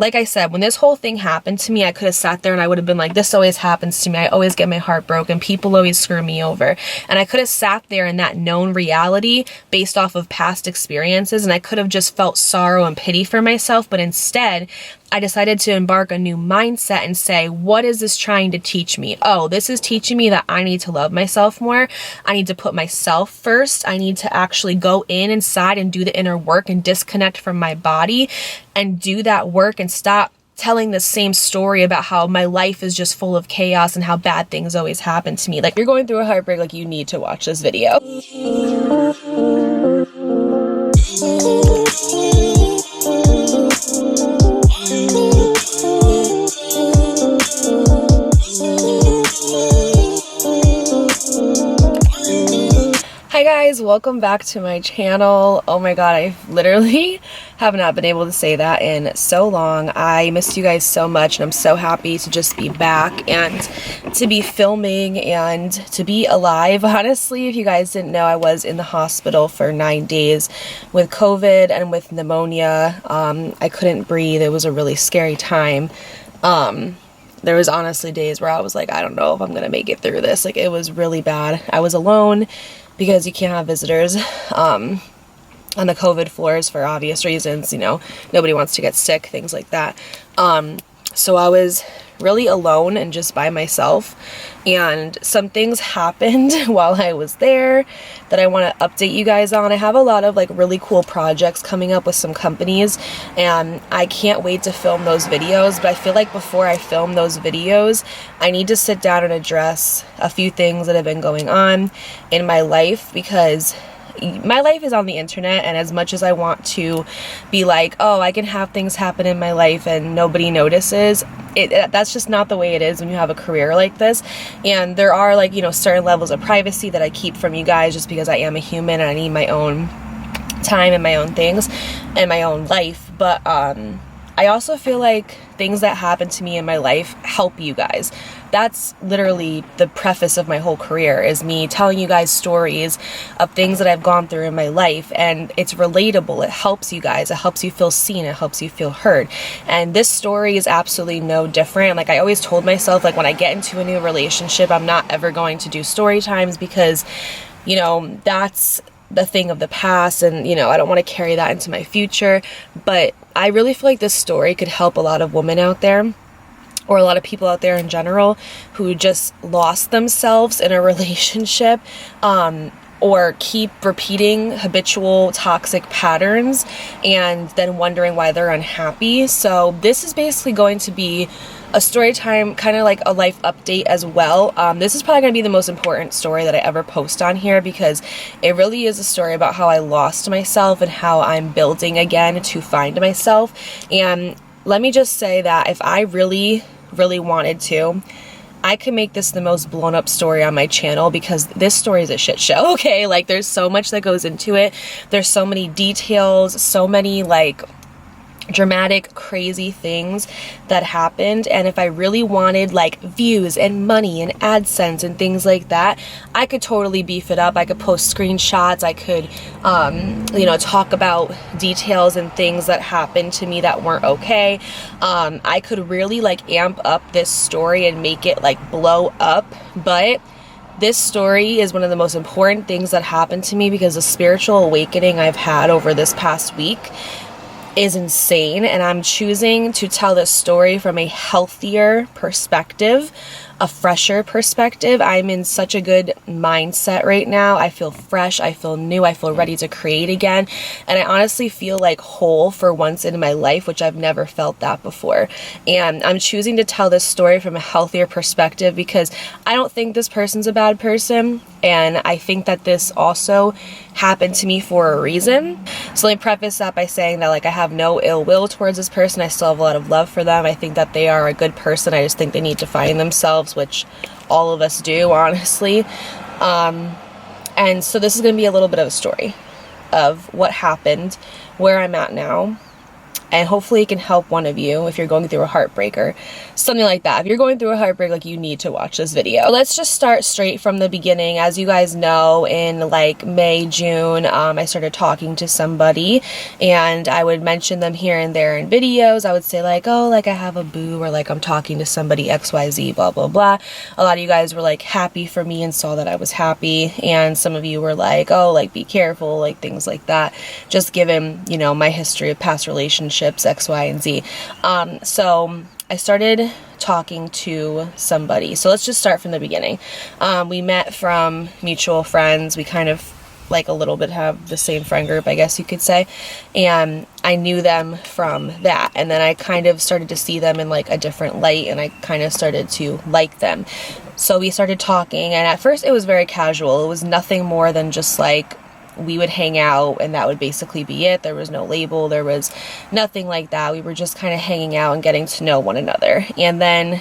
like I said, when this whole thing happened to me, I could have sat there and I would have been like, this always happens to me. I always get my heart broken. People always screw me over. And I could have sat there in that known reality based off of past experiences, and I could have just felt sorrow and pity for myself. But instead, I decided to embark a new mindset and say, what is this trying to teach me? Oh, this is teaching me that I need to love myself more. I need to put myself first. I need to actually go inside and do the inner work and disconnect from my body and do that work and stop telling the same story about how my life is just full of chaos and how bad things always happen to me. Like, you're going through a heartbreak, like, you need to watch this video. Hi guys, welcome back to my channel. Oh my god, I literally have not been able to say that in so long. I missed you guys so much, and I'm so happy to just be back and to be filming and to be alive. Honestly, if you guys didn't know, I was in the hospital for 9 days with COVID and with pneumonia. I couldn't breathe. It was a really scary time. There was honestly days where I was like, I don't know if I'm gonna make it through this. Like, it was really bad. I was alone because you can't have visitors on the COVID floors for obvious reasons. You know, nobody wants to get sick, things like that. So I was really alone and just by myself, and some things happened while I was there that I want to update you guys on. I have a lot of like really cool projects coming up with some companies, and I can't wait to film those videos. But I feel like before I film those videos, I need to sit down and address a few things that have been going on in my life, because my life is on the internet, and as much as I want to be like, oh, I can have things happen in my life and nobody notices, that's just not the way it is when you have a career like this. And there are, like, you know, certain levels of privacy that I keep from you guys just because I am a human and I need my own time and my own things and my own life. But I also feel like things that happen to me in my life help you guys. That's literally the preface of my whole career, is me telling you guys stories of things that I've gone through in my life, and it's relatable. It helps you guys. It helps you feel seen. It helps you feel heard. And this story is absolutely no different. Like, I always told myself, like, when I get into a new relationship, I'm not ever going to do story times because, you know, that's the thing of the past, and, you know, I don't want to carry that into my future. But I really feel like this story could help a lot of women out there, or a lot of people out there in general, who just lost themselves in a relationship, or keep repeating habitual toxic patterns and then wondering why they're unhappy. So this is basically going to be a story time, kind of like a life update as well. This is probably going to be the most important story that I ever post on here, because it really is a story about how I lost myself and how I'm building again to find myself. And let me just say that if I really wanted to, I could make this the most blown up story on my channel, because this story is a shit show, okay? Like, there's so much that goes into it. There's so many details, so many like dramatic, crazy things that happened. And if I really wanted like views and money and AdSense and things like that, I could totally beef it up. I could post screenshots. I could, you know, talk about details and things that happened to me that weren't okay. I could really like amp up this story and make it like blow up. But this story is one of the most important things that happened to me, because the spiritual awakening I've had over this past week is insane, and I'm choosing to tell this story from a healthier perspective, a fresher perspective. I'm in such a good mindset right now. I feel fresh, I feel new, I feel ready to create again, and I honestly feel like whole for once in my life, which I've never felt that before. And I'm choosing to tell this story from a healthier perspective, because I don't think this person's a bad person, and I think that this also happened to me for a reason. So let me preface that by saying that, like, I have no ill will towards this person. I still have a lot of love for them. I think that they are a good person. I just think they need to find themselves, which all of us do, honestly. And so this is going to be a little bit of a story of what happened, where I'm at now, and hopefully it can help one of you if you're going through a heartbreak or something like that. If you're going through a heartbreak, like, you need to watch this video. Let's just start straight from the beginning. As you guys know, in like May, June, I started talking to somebody, and I would mention them here and there in videos. I would say like, oh, like I have a boo, or like I'm talking to somebody XYZ, blah blah blah. A lot of you guys were like happy for me and saw that I was happy, and some of you were like, oh, like be careful, like things like that, just given, you know, my history of past relationships, X, Y, and Z. So I started talking to somebody. So let's just start from the beginning. We met from mutual friends. We kind of like a little bit have the same friend group, I guess you could say. And I knew them from that. And then I kind of started to see them in like a different light, and I kind of started to like them. So we started talking, and at first it was very casual. It was nothing more than just like, we would hang out and that would basically be it. There was no label, there was nothing like that. We were just kind of hanging out and getting to know one another. And then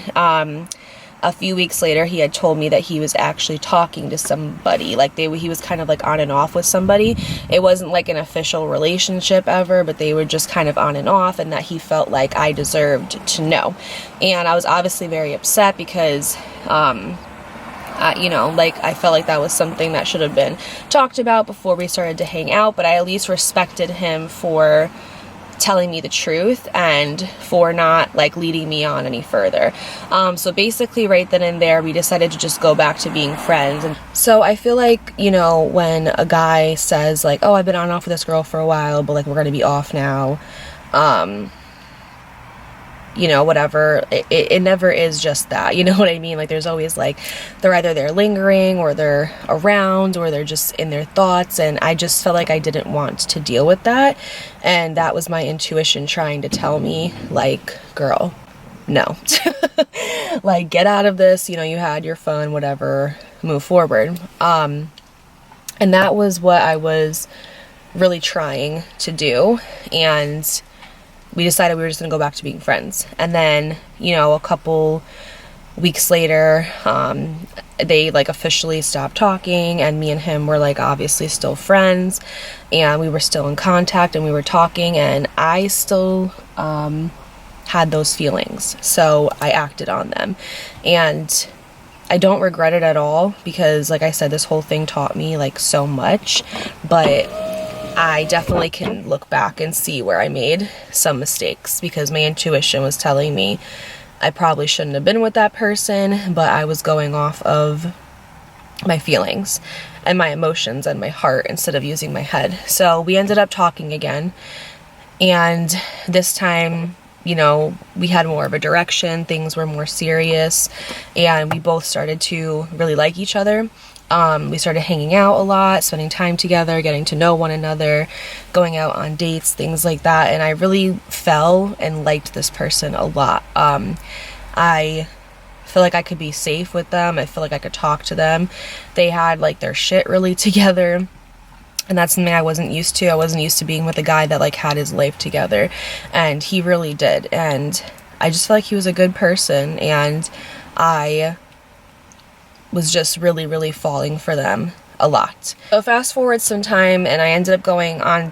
a few weeks later, he had told me that he was actually talking to somebody. Like he was kind of like on and off with somebody. It wasn't like an official relationship ever, but they were just kind of on and off, and that he felt like I deserved to know. And I was obviously very upset because you know, like I felt like that was something that should have been talked about before we started to hang out, but I at least respected him for telling me the truth and for not like leading me on any further. So basically right then and there, we decided to just go back to being friends. And so I feel like, you know, when a guy says like, oh, I've been on and off with this girl for a while, but like we're gonna be off now, you know, whatever, it never is just that, you know what I mean? Like there's always like, they're either they're lingering, or they're around, or they're just in their thoughts, and I just felt like I didn't want to deal with that. And that was my intuition trying to tell me like, girl, no. Like, get out of this, you know, you had your fun, whatever, move forward. And that was what I was really trying to do. And we decided we were just gonna go back to being friends. And then, you know, a couple weeks later, they like officially stopped talking, and me and him were like obviously still friends, and we were still in contact, and we were talking, and I still had those feelings, so I acted on them. And I don't regret it at all, because like I said, this whole thing taught me like so much, but I definitely can look back and see where I made some mistakes, because my intuition was telling me I probably shouldn't have been with that person, but I was going off of my feelings and my emotions and my heart instead of using my head. So we ended up talking again, and this time, you know, we had more of a direction, things were more serious, and we both started to really like each other. We started hanging out a lot, spending time together, getting to know one another, going out on dates, things like that. And I really fell and liked this person a lot. I feel like I could be safe with them. I feel like I could talk to them. They had like their shit really together. And that's something I wasn't used to. I wasn't used to being with a guy that like had his life together. And he really did. And I just felt like he was a good person. And I was just really, really falling for them a lot. So fast forward some time, and I ended up going on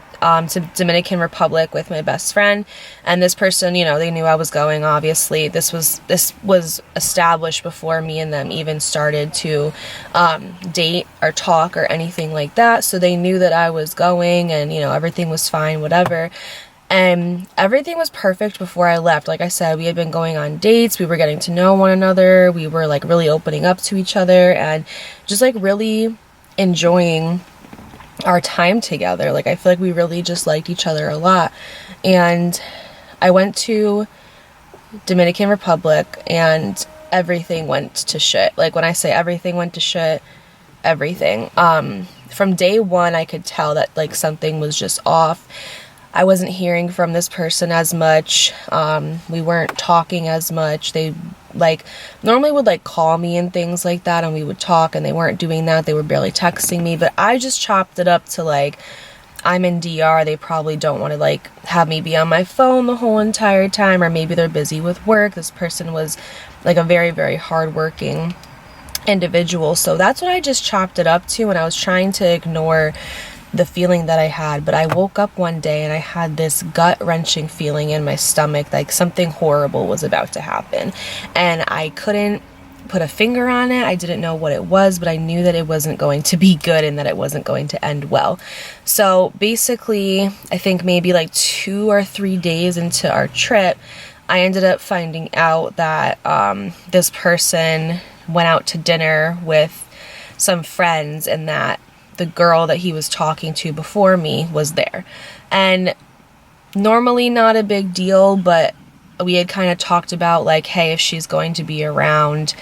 to Dominican Republic with my best friend, and this person, you know, they knew I was going, obviously. This was established before me and them even started to date or talk or anything like that, so they knew that I was going, and you know, everything was fine, whatever. And everything was perfect before I left. Like I said, we had been going on dates, we were getting to know one another, we were like really opening up to each other, and just like really enjoying our time together. Like I feel like we really just liked each other a lot. And I went to Dominican Republic, and everything went to shit. Like when I say everything went to shit, everything. From day one, I could tell that like something was just off. I wasn't hearing from this person as much. We weren't talking as much. They like normally would like call me and things like that, and we would talk, and they weren't doing that. They were barely texting me, but I just chopped it up to like, I'm in DR. They probably don't want to like have me be on my phone the whole entire time, or maybe they're busy with work. This person was like a very, very hardworking individual. So that's what I just chopped it up to, and I was trying to ignore the feeling that I had. But I woke up one day and I had this gut-wrenching feeling in my stomach, like something horrible was about to happen. And I couldn't put a finger on it. I didn't know what it was, but I knew that it wasn't going to be good and that it wasn't going to end well. So basically, I think maybe like 2 or 3 days into our trip, I ended up finding out that this person went out to dinner with some friends, and that the girl that he was talking to before me was there. And normally not a big deal, but we had kind of talked about, like, hey, if she's going to be around,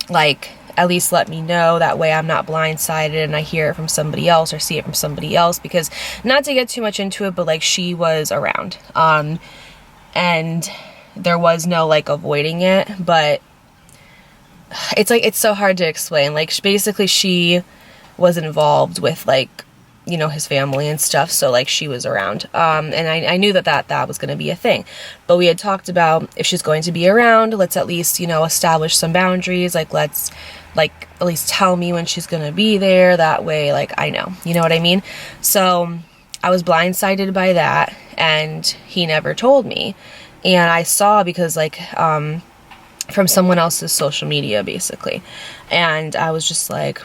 like, at least let me know. That way I'm not blindsided and I hear it from somebody else or see it from somebody else. Because, not to get too much into it, but, like, she was around. And there was no, like, avoiding it. But it's, like, it's so hard to explain. Like, basically she was involved with, like, you know, his family and stuff, so, like, she was around, and I knew that was going to be a thing, but we had talked about, if she's going to be around, let's at least, you know, establish some boundaries, like, let's, like, at least tell me when she's going to be there, that way, like, I know, you know what I mean? So, I was blindsided by that, and he never told me, and I saw, because, like, from someone else's social media, basically. And I was just like,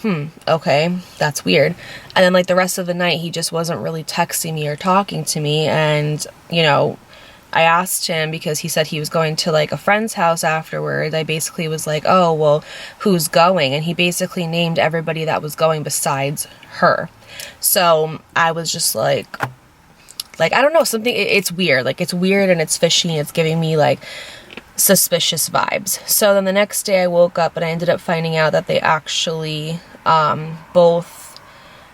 okay, that's weird. And then, like, the rest of the night, he just wasn't really texting me or talking to me. And, you know, I asked him, because he said he was going to, like, a friend's house afterwards. I basically was like, oh, well, who's going? And he basically named everybody that was going besides her. So I was just like, I don't know, something, it's weird. Like, it's weird and it's fishy and it's giving me, like, suspicious vibes. So then the next day I woke up and I ended up finding out that they actually both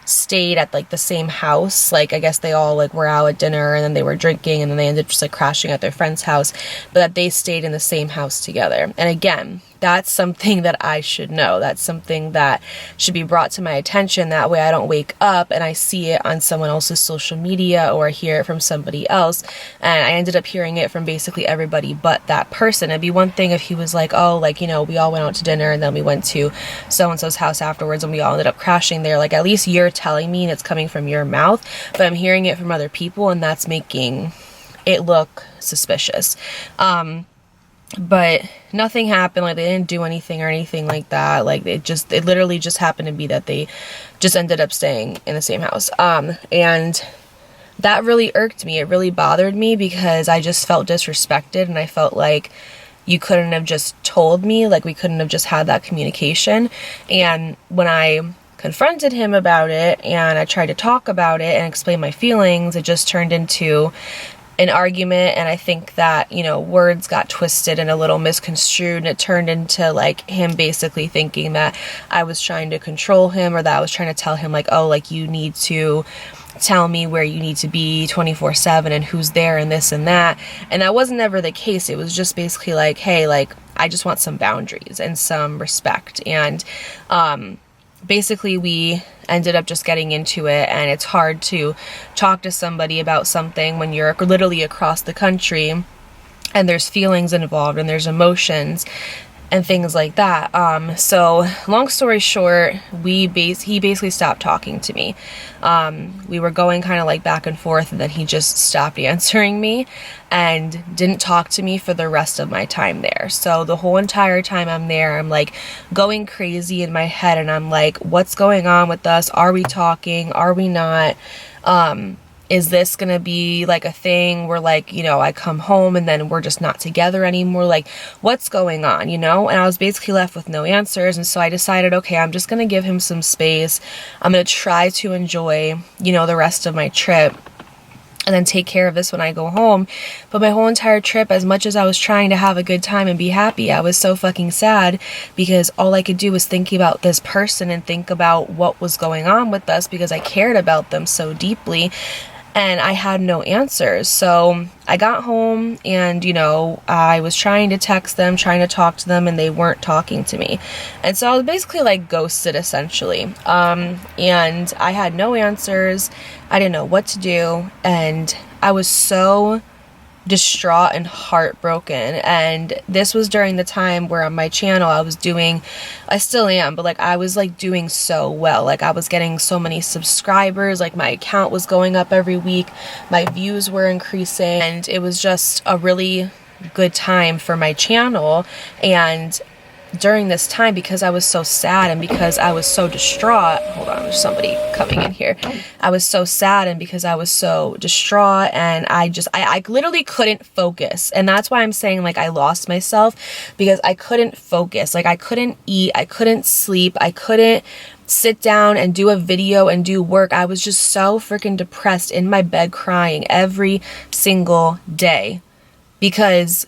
stayed at, like, the same house. Like, I guess they all, like, were out at dinner and then they were drinking and then they ended up just, like, crashing at their friend's house, but that they stayed in the same house together. And again, that's something that I should know. That's something that should be brought to my attention. That way I don't wake up and I see it on someone else's social media or hear it from somebody else. And I ended up hearing it from basically everybody but that person. It'd be one thing if he was like, oh, like, you know, we all went out to dinner and then we went to so-and-so's house afterwards and we all ended up crashing there. Like, at least you're telling me and it's coming from your mouth, but I'm hearing it from other people and that's making it look suspicious. But nothing happened. Like, they didn't do anything or anything like that. Like, it literally just happened to be that they just ended up staying in the same house. And that really irked me. It really bothered me because I just felt disrespected and I felt like you couldn't have just told me, like, we couldn't have just had that communication. And when I confronted him about it and I tried to talk about it and explain my feelings, it just turned into an argument. And I think that, you know, words got twisted and a little misconstrued, and it turned into, like, him basically thinking that I was trying to control him, or that I was trying to tell him, like, oh, like, you need to tell me where you need to be 24/7 and who's there and this and that. And that wasn't ever the case. It was just basically like, hey, like, I just want some boundaries and some respect. And basically we ended up just getting into it, and it's hard to talk to somebody about something when you're literally across the country and there's feelings involved and there's emotions and things like that. So long story short, he basically stopped talking to me. We were going kind of like back and forth, and then he just stopped answering me and didn't talk to me for the rest of my time there. So the whole entire time I'm there, I'm like going crazy in my head, and I'm like, what's going on with us? Are we talking? Are we not? Is this gonna be like a thing where, like, you know, I come home and then we're just not together anymore? Like, what's going on, you know? And I was basically left with no answers. And so I decided, okay, I'm just gonna give him some space. I'm gonna try to enjoy, you know, the rest of my trip and then take care of this when I go home. But my whole entire trip, as much as I was trying to have a good time and be happy, I was so fucking sad because all I could do was think about this person and think about what was going on with us, because I cared about them so deeply. And I had no answers. So I got home and, you know, I was trying to text them, trying to talk to them, and they weren't talking to me. And so I was basically like ghosted, essentially. And I had no answers. I didn't know what to do. And I was so distraught and heartbroken. And this was during the time where on my channel I still am, but like I was like doing so well. Like I was getting so many subscribers, like my account was going up every week, my views were increasing, and it was just a really good time for my channel. And during this time, because I was so sad and because I was so distraught, hold on, there's somebody coming in here. I was so sad, and because I was so distraught, and I literally couldn't focus. And that's why I'm saying like I lost myself, because I couldn't focus. Like I couldn't eat, I couldn't sleep, I couldn't sit down and do a video and do work. I was just so freaking depressed in my bed crying every single day, because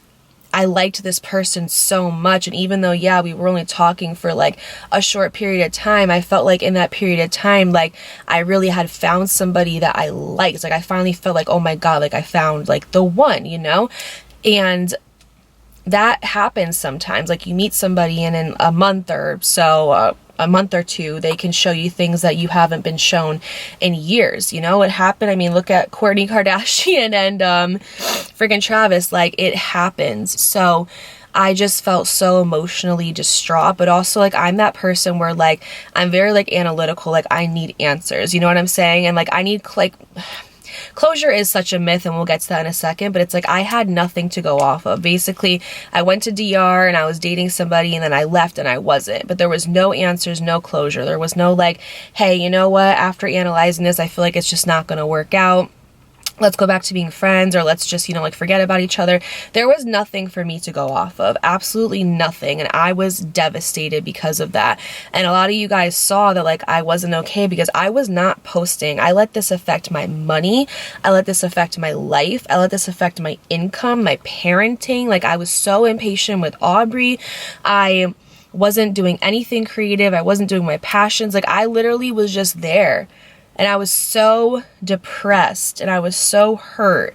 I liked this person so much. And even though, yeah, we were only talking for like a short period of time, I felt like in that period of time, like I really had found somebody that I liked. Like I finally felt like, oh my God, like I found like the one, you know? And that happens sometimes. Like you meet somebody and in a month or so, a month or two, they can show you things that you haven't been shown in years. You know, it happened. I mean, look at Kourtney Kardashian and freaking Travis. Like it happens. So I just felt so emotionally distraught, but also like I'm that person where like I'm very like analytical. Like I need answers. You know what I'm saying? And like I need like closure is such a myth, and we'll get to that in a second, but it's like I had nothing to go off of. Basically, I went to DR and I was dating somebody, and then I left and I wasn't. But there was no answers, no closure. There was no like, hey, you know what? After analyzing this, I feel like it's just not going to work out. Let's go back to being friends, or let's just, you know, like forget about each other. There was nothing for me to go off of, absolutely nothing. And I was devastated because of that. And a lot of you guys saw that like I wasn't okay because I was not posting. I let this affect my money. I let this affect my life. I let this affect my income, my parenting. Like I was so impatient with Aubrey. I wasn't doing anything creative. I wasn't doing my passions. Like I literally was just there. And I was so depressed and I was so hurt,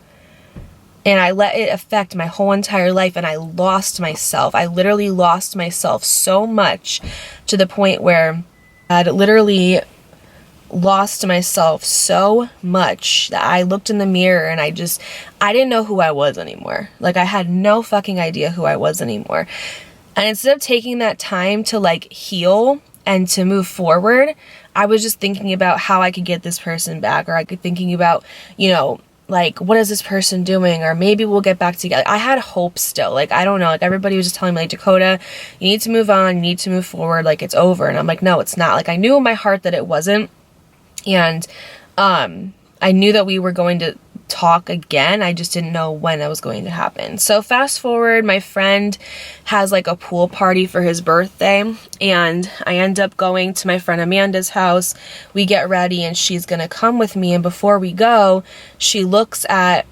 and I let it affect my whole entire life, and I lost myself. I literally lost myself so much, to the point where I'd literally lost myself so much that I looked in the mirror and I didn't know who I was anymore. Like I had no fucking idea who I was anymore. And instead of taking that time to like heal and to move forward, I was just thinking about how I could get this person back, or I could thinking about, you know, like, what is this person doing? Or maybe we'll get back together. I had hope still. Like, I don't know. Like, everybody was just telling me, like, Dakota, you need to move on. You need to move forward. Like, it's over. And I'm like, no, it's not. Like, I knew in my heart that it wasn't. And I knew that we were going to talk again. I just didn't know when that was going to happen. So fast forward, my friend has like a pool party for his birthday, and I end up going to my friend Amanda's house. We get ready and she's gonna come with me, and before we go, she looks at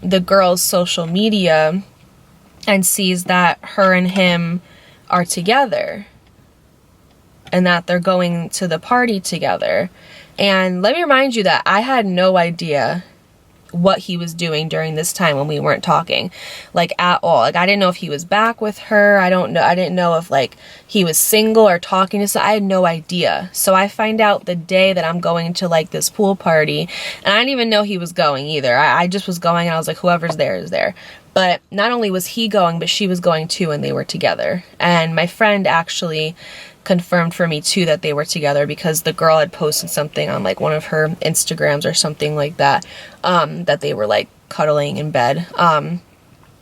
the girl's social media and sees that her and him are together and that they're going to the party together. And let me remind you that I had no idea what he was doing during this time when we weren't talking, like, at all. Like, I didn't know if he was back with her. I didn't know if like he was single or talking to someone. I had no idea. So I find out the day that I'm going to like this pool party, and I didn't even know he was going either. I just was going, and I was like, whoever's there is there. But not only was he going, but she was going too, and they were together. And my friend actually confirmed for me too that they were together, because the girl had posted something on like one of her Instagrams or something like that, that they were like cuddling in bed.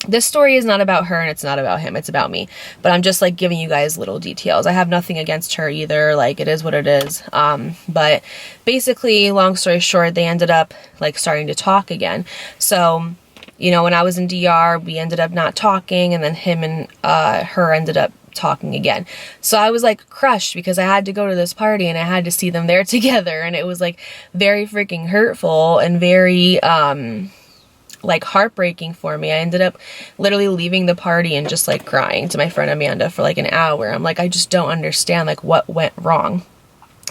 This story is not about her and it's not about him, it's about me. But I'm just like giving you guys little details. I have nothing against her either. Like, it is what it is. But basically, long story short, they ended up like starting to talk again. So, you know, when I was in DR, we ended up not talking, and then him and her ended up talking again. So I was like crushed, because I had to go to this party and I had to see them there together, and it was like very freaking hurtful and very like heartbreaking for me. I ended up literally leaving the party and just like crying to my friend Amanda for like an hour. I'm like, I just don't understand like what went wrong.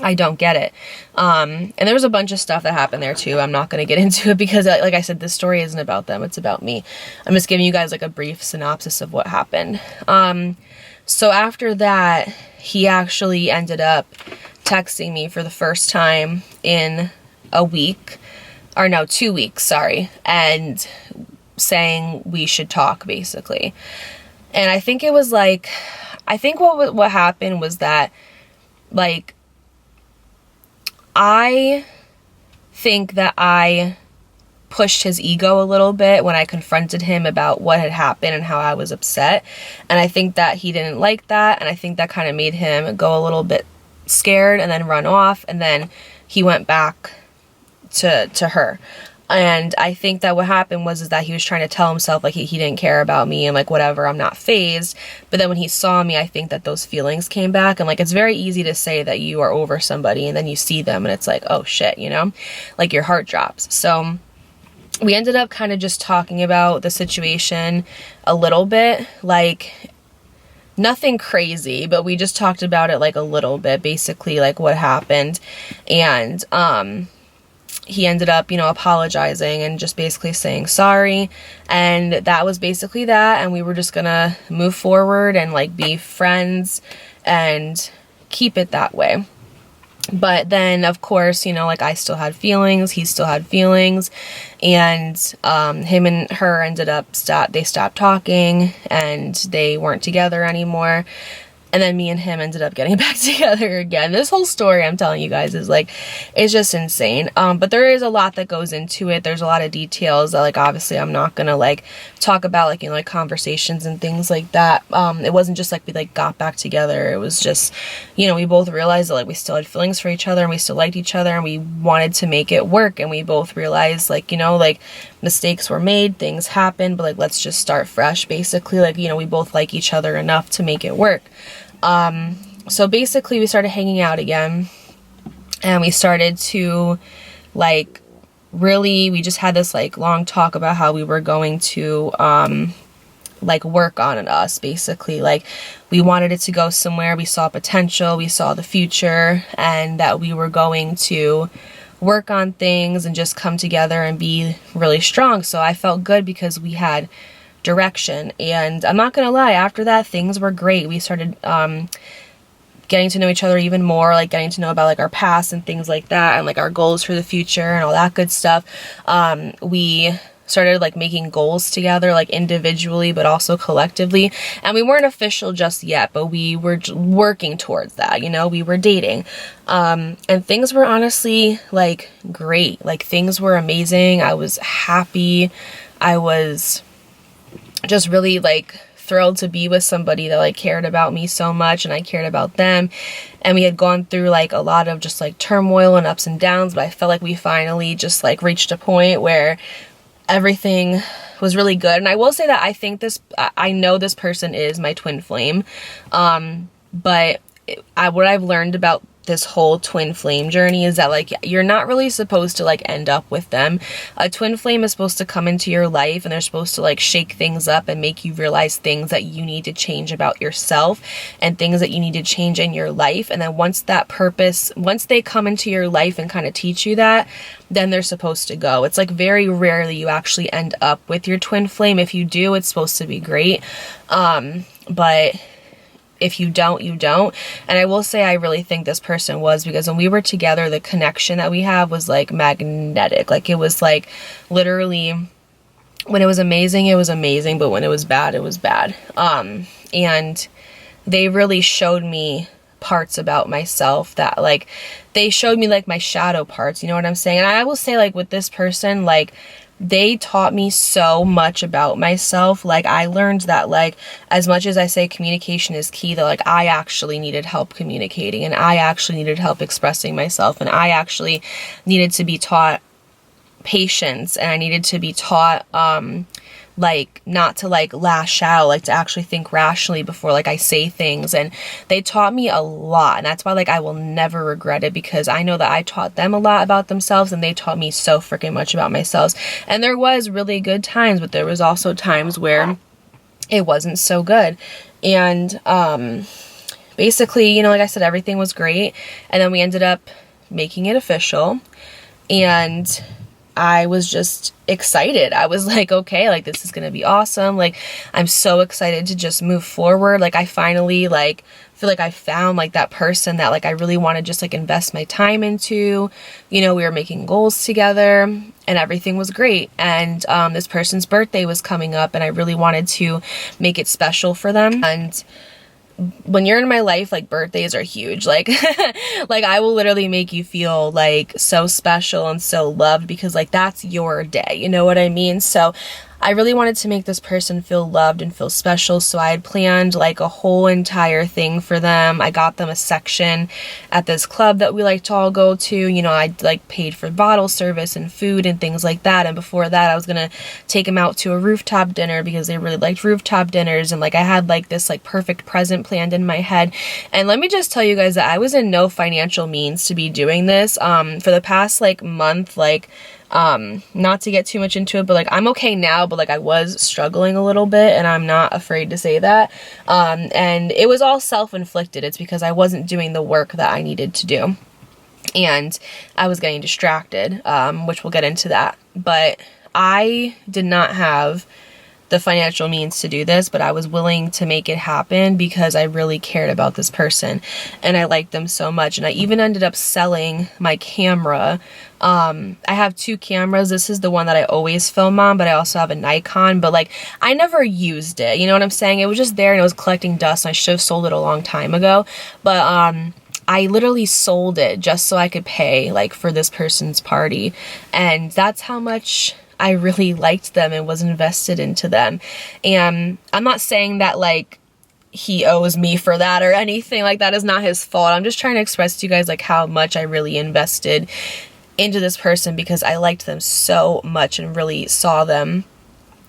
I don't get it. And there was a bunch of stuff that happened there too. I'm not going to get into it because, like I said, this story isn't about them. It's about me. I'm just giving you guys like a brief synopsis of what happened. So after that, he actually ended up texting me for the first time in a week, or no, 2 weeks, sorry. And saying we should talk, basically. And I think it was like, I think what happened was that, like, I think that I pushed his ego a little bit when I confronted him about what had happened and how I was upset. And I think that he didn't like that, and I think that kind of made him go a little bit scared and then run off, and then he went back to her. And I think that what happened was that he was trying to tell himself, like, he didn't care about me and, like, whatever, I'm not fazed. But then when he saw me, I think that those feelings came back. And, like, it's very easy to say that you are over somebody and then you see them and it's like, oh shit, you know, like, your heart drops. So we ended up kind of just talking about the situation a little bit, like, nothing crazy, but we just talked about it, like, a little bit, basically, like, what happened. And he ended up, you know, apologizing and just basically saying sorry, and that was basically that. And we were just gonna move forward and, like, be friends and keep it that way. But then, of course, you know, like, I still had feelings, he still had feelings, and him and her ended up they stopped talking and they weren't together anymore. And then me and him ended up getting back together again. This whole story I'm telling you guys is, like, it's just insane. But there is a lot that goes into it. There's a lot of details that, like, obviously I'm not gonna, like, talk about, like, you know, like, conversations and things like that. It wasn't just, like, we, like, got back together. It was just, you know, we both realized that, like, we still had feelings for each other and we still liked each other and we wanted to make it work. And we both realized, like, you know, like, mistakes were made, things happened, but, like, let's just start fresh, basically. Like, you know, we both like each other enough to make it work. So basically we started hanging out again, and we started to, like, really, we just had this, like, long talk about how we were going to, like, work on us, basically. Like, we wanted it to go somewhere, we saw potential, we saw the future, and that we were going to work on things and just come together and be really strong. So I felt good because we had direction. And I'm not gonna lie, after that, things were great. We started getting to know each other even more, like, getting to know about, like, our past and things like that, and, like, our goals for the future and all that good stuff. We started, like, making goals together, like, individually but also collectively, and we weren't official just yet, but we were working towards that, you know. We were dating, and things were honestly, like, great. Like, things were amazing. I was happy. I was just really, like, thrilled to be with somebody that, like, cared about me so much and I cared about them. And we had gone through, like, a lot of just, like, turmoil and ups and downs, but I felt like we finally just, like, reached a point where everything was really good. And I will say that I know this person is my twin flame, but what I've learned about this whole twin flame journey is that, like, you're not really supposed to, like, end up with them. A twin flame is supposed to come into your life and they're supposed to, like, shake things up and make you realize things that you need to change about yourself and things that you need to change in your life. And then once they come into your life and kind of teach you that, then they're supposed to go. It's, like, very rarely you actually end up with your twin flame. If you do, it's supposed to be great. But if you don't, you don't. And I will say I really think this person was, because when we were together, the connection that we have was, like, magnetic. Like, it was, like, literally, when it was amazing, but when it was bad, it was bad. And they really showed me parts about myself that, like, they showed me, like, my shadow parts, you know what I'm saying? And I will say, like, with this person, like, they taught me so much about myself. Like, I learned that, like, as much as I say communication is key, that, like, I actually needed help communicating, and I actually needed help expressing myself, and I actually needed to be taught patience, and I needed to be taught, like, not to, like, lash out, like, to actually think rationally before, like, I say things. And they taught me a lot, and that's why, like, I will never regret it, because I know that I taught them a lot about themselves and they taught me so freaking much about myself. And there was really good times, but there was also times where it wasn't so good. And basically, you know, like I said, everything was great, and then we ended up making it official, and I was just excited. I was like, okay, like, this is gonna be awesome. Like, I'm so excited to just move forward. Like, I finally, like, feel like I found like that person that like I really want to just like invest my time into. You know, we were making goals together and everything was great. And this person's birthday was coming up and I really wanted to make it special for them. And when you're in my life, like, birthdays are huge. Like, like, I will literally make you feel like so special and so loved because like that's your day, you know what I mean? So I really wanted to make this person feel loved and feel special, so I had planned like a whole entire thing for them. I got them a section at this club that we like to all go to. You know, I like paid for bottle service and food and things like that. And before that, I was gonna take them out to a rooftop dinner because they really liked rooftop dinners. And like I had like this like perfect present planned in my head. And let me just tell you guys that I was in no financial means to be doing this. For the past like month, like not to get too much into it, but like I'm okay now, but like I was struggling a little bit and I'm not afraid to say that. And it was all self-inflicted. It's because I wasn't doing the work that I needed to do and I was getting distracted, which we'll get into that. But I did not have the financial means to do this, but I was willing to make it happen because I really cared about this person and I liked them so much. And I even ended up selling my camera. I have two cameras. This is the one that I always film on, but I also have a Nikon, but like I never used it. You know what I'm saying? It was just there and it was collecting dust and I should have sold it a long time ago. But I literally sold it just so I could pay like for this person's party. And that's how much I really liked them and was invested into them. And I'm not saying that like he owes me for that or anything. Like that is not his fault. I'm just trying to express to you guys like how much I really invested into this person because I liked them so much and really saw them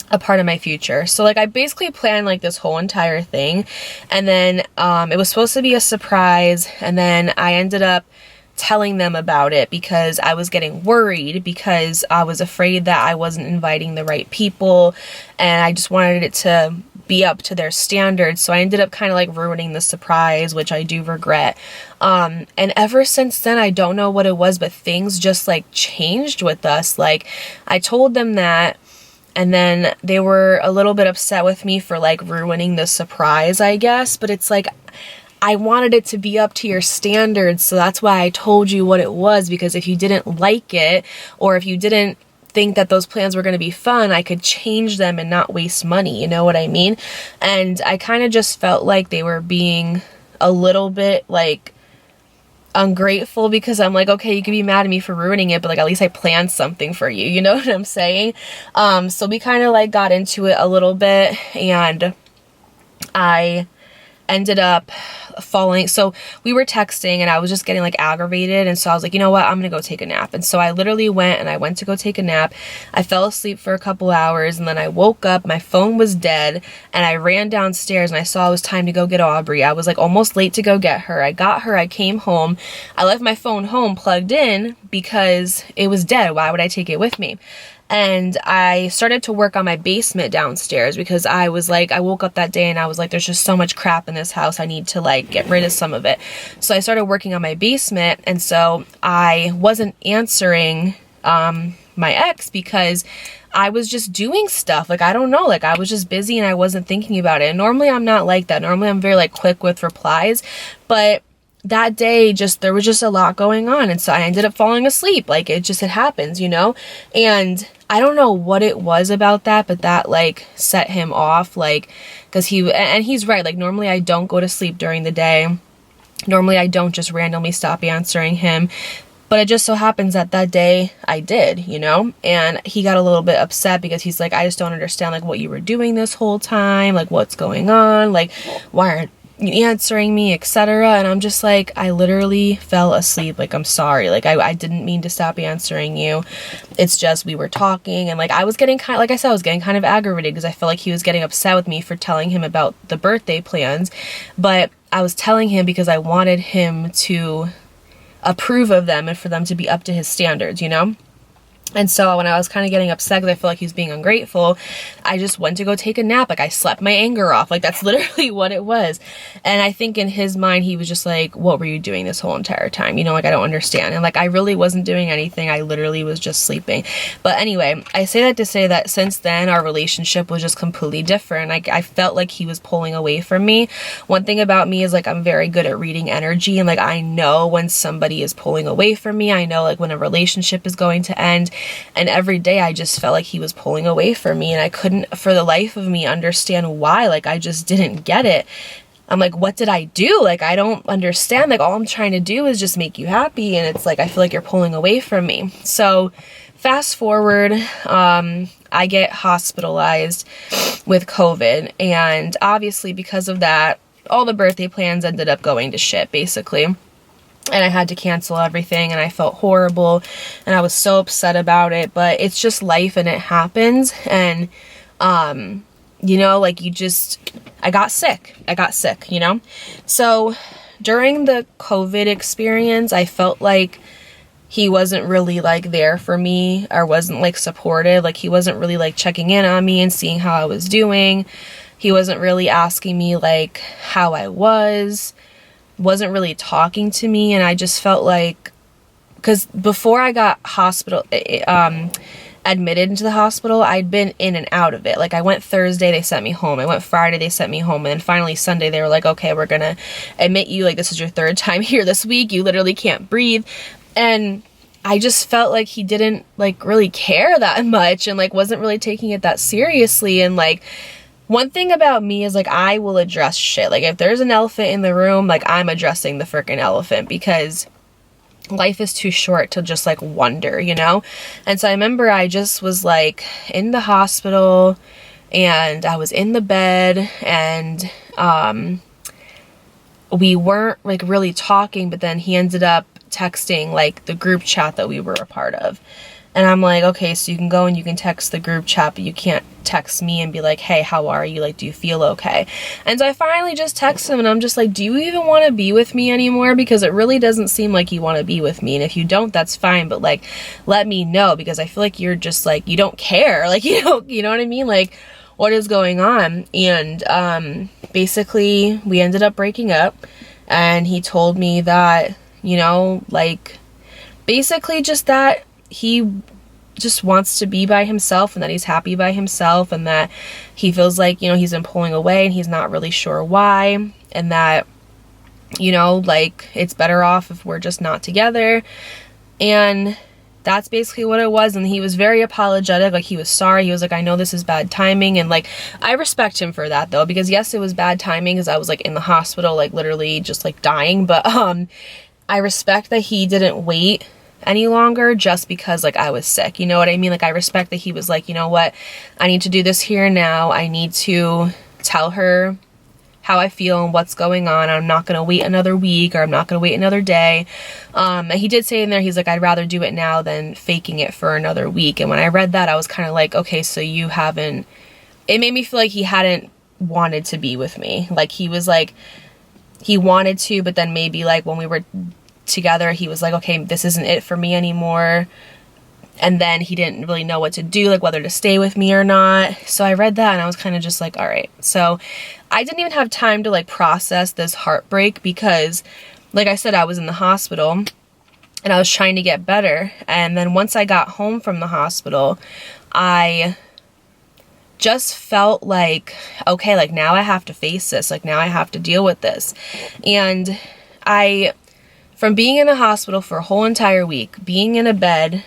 a part of my future. So like I basically planned like this whole entire thing, and then it was supposed to be a surprise, and then I ended up telling them about it because I was getting worried because I was afraid that I wasn't inviting the right people and I just wanted it to be up to their standards. So I ended up kind of like ruining the surprise, which I do regret. And ever since then, I don't know what it was, but things just like changed with us. Like I told them that, and then they were a little bit upset with me for like ruining the surprise, I guess. But it's like, I wanted it to be up to your standards, so that's why I told you what it was, because if you didn't like it, or if you didn't think that those plans were going to be fun, I could change them and not waste money, you know what I mean? And I kind of just felt like they were being a little bit like ungrateful because I'm like, okay, you can be mad at me for ruining it, but like at least I planned something for you, you know what I'm saying? So we kind of like got into it a little bit, and I ended up falling. So we were texting and I was just getting like aggravated, and so I was like, you know what, I'm gonna go take a nap. And so I literally went to go take a nap. I fell asleep for a couple hours, and then I woke up, my phone was dead, and I ran downstairs and I saw it was time to go get Aubrey. I was like almost late to go get her. I got her, I came home, I left my phone home plugged in because it was dead. Why would I take it with me? And I started to work on my basement downstairs because I was like, I woke up that day and I was like, there's just so much crap in this house. I need to like get rid of some of it. So I started working on my basement, and so I wasn't answering my ex because I was just doing stuff. Like, I don't know, like I was just busy and I wasn't thinking about it. And normally I'm not like that. Normally I'm very like quick with replies, but that day there was just a lot going on, and so I ended up falling asleep. Like it happens, you know? And I don't know what it was about that, but that like set him off, like, because he's right. Like normally I don't go to sleep during the day. Normally I don't just randomly stop answering him, but it just so happens that that day I did, you know? And he got a little bit upset because he's like, I just don't understand like what you were doing this whole time, like what's going on, like why aren't answering me, etc. And I'm just like, I literally fell asleep. Like, I'm sorry. Like, I didn't mean to stop answering you. It's just we were talking, and like I was getting kind of, like I said, I was getting kind of aggravated because I felt like he was getting upset with me for telling him about the birthday plans. But I was telling him because I wanted him to approve of them and for them to be up to his standards, you know? And so when I was kind of getting upset because I feel like he was being ungrateful, I just went to go take a nap. Like, I slept my anger off. Like, that's literally what it was. And I think in his mind, he was just like, what were you doing this whole entire time? You know, like, I don't understand. And like, I really wasn't doing anything. I literally was just sleeping. But anyway, I say that to say that since then, our relationship was just completely different. Like, I felt like he was pulling away from me. One thing about me is like, I'm very good at reading energy. And like, I know when somebody is pulling away from me. I know like when a relationship is going to end. And every day I just felt like he was pulling away from me, and I couldn't for the life of me understand why. Like, I just didn't get it. I'm like, what did I do? Like, I don't understand. Like, all I'm trying to do is just make you happy, and it's like, I feel like you're pulling away from me. So fast forward, I get hospitalized with COVID, and obviously because of that, all the birthday plans ended up going to shit, basically. And I had to cancel everything, and I felt horrible, and I was so upset about it. But it's just life, and it happens. And, you know, like, I got sick, you know? So during the COVID experience, I felt like he wasn't really like there for me, or wasn't like supportive. Like, he wasn't really like checking in on me and seeing how I was doing. He wasn't really asking me like how I wasn't really talking to me. And I just felt like, because before I got admitted into the hospital, I'd been in and out of it. Like, I went Thursday, they sent me home. I went Friday, they sent me home. And then finally Sunday, they were like, okay, we're gonna admit you. Like, this is your third time here this week. You literally can't breathe. And I just felt like he didn't like really care that much, and like wasn't really taking it that seriously. And like, one thing about me is like, I will address shit. Like, if there's an elephant in the room, like, I'm addressing the freaking elephant, because life is too short to just like wonder, you know? And so I remember I just was like in the hospital, and I was in the bed, and we weren't like really talking, but then he ended up texting like the group chat that we were a part of. And I'm like, okay, so you can go and you can text the group chat, but you can't text me and be like, hey, how are you? Like, do you feel okay? And so I finally just text him, and I'm just like, do you even want to be with me anymore? Because it really doesn't seem like you want to be with me. And if you don't, that's fine. But like, let me know, because I feel like you're just like, you don't care. Like, you know what I mean? Like, what is going on? And basically we ended up breaking up, and he told me that, you know, like, basically just that he just wants to be by himself, and that he's happy by himself, and that he feels like, you know, he's been pulling away and he's not really sure why, and that, you know, like, it's better off if we're just not together. And that's basically what it was. And he was very apologetic. Like, he was sorry. He was like, I know this is bad timing. And like, I respect him for that though, because yes, it was bad timing, because I was like in the hospital, like literally just like dying. But I respect that he didn't wait any longer just because like I was sick, you know what I mean? Like, I respect that he was like, you know what, I need to do this here and now. I need to tell her how I feel and what's going on. I'm not gonna wait another week, or I'm not gonna wait another day. And he did say in there, he's like, I'd rather do it now than faking it for another week. And when I read that, I was kind of like, okay, so you haven't, it made me feel like he hadn't wanted to be with me. Like, he was like, he wanted to, but then maybe like when we were together, he was like, okay, this isn't it for me anymore. And then he didn't really know what to do, like whether to stay with me or not. So I read that, and I was kind of just like, all right. So I didn't even have time to like process this heartbreak, because like I said, I was in the hospital and I was trying to get better. And then once I got home from the hospital, I just felt like, okay, like now I have to face this. Like, now I have to deal with this. And from being in the hospital for a whole entire week, being in a bed,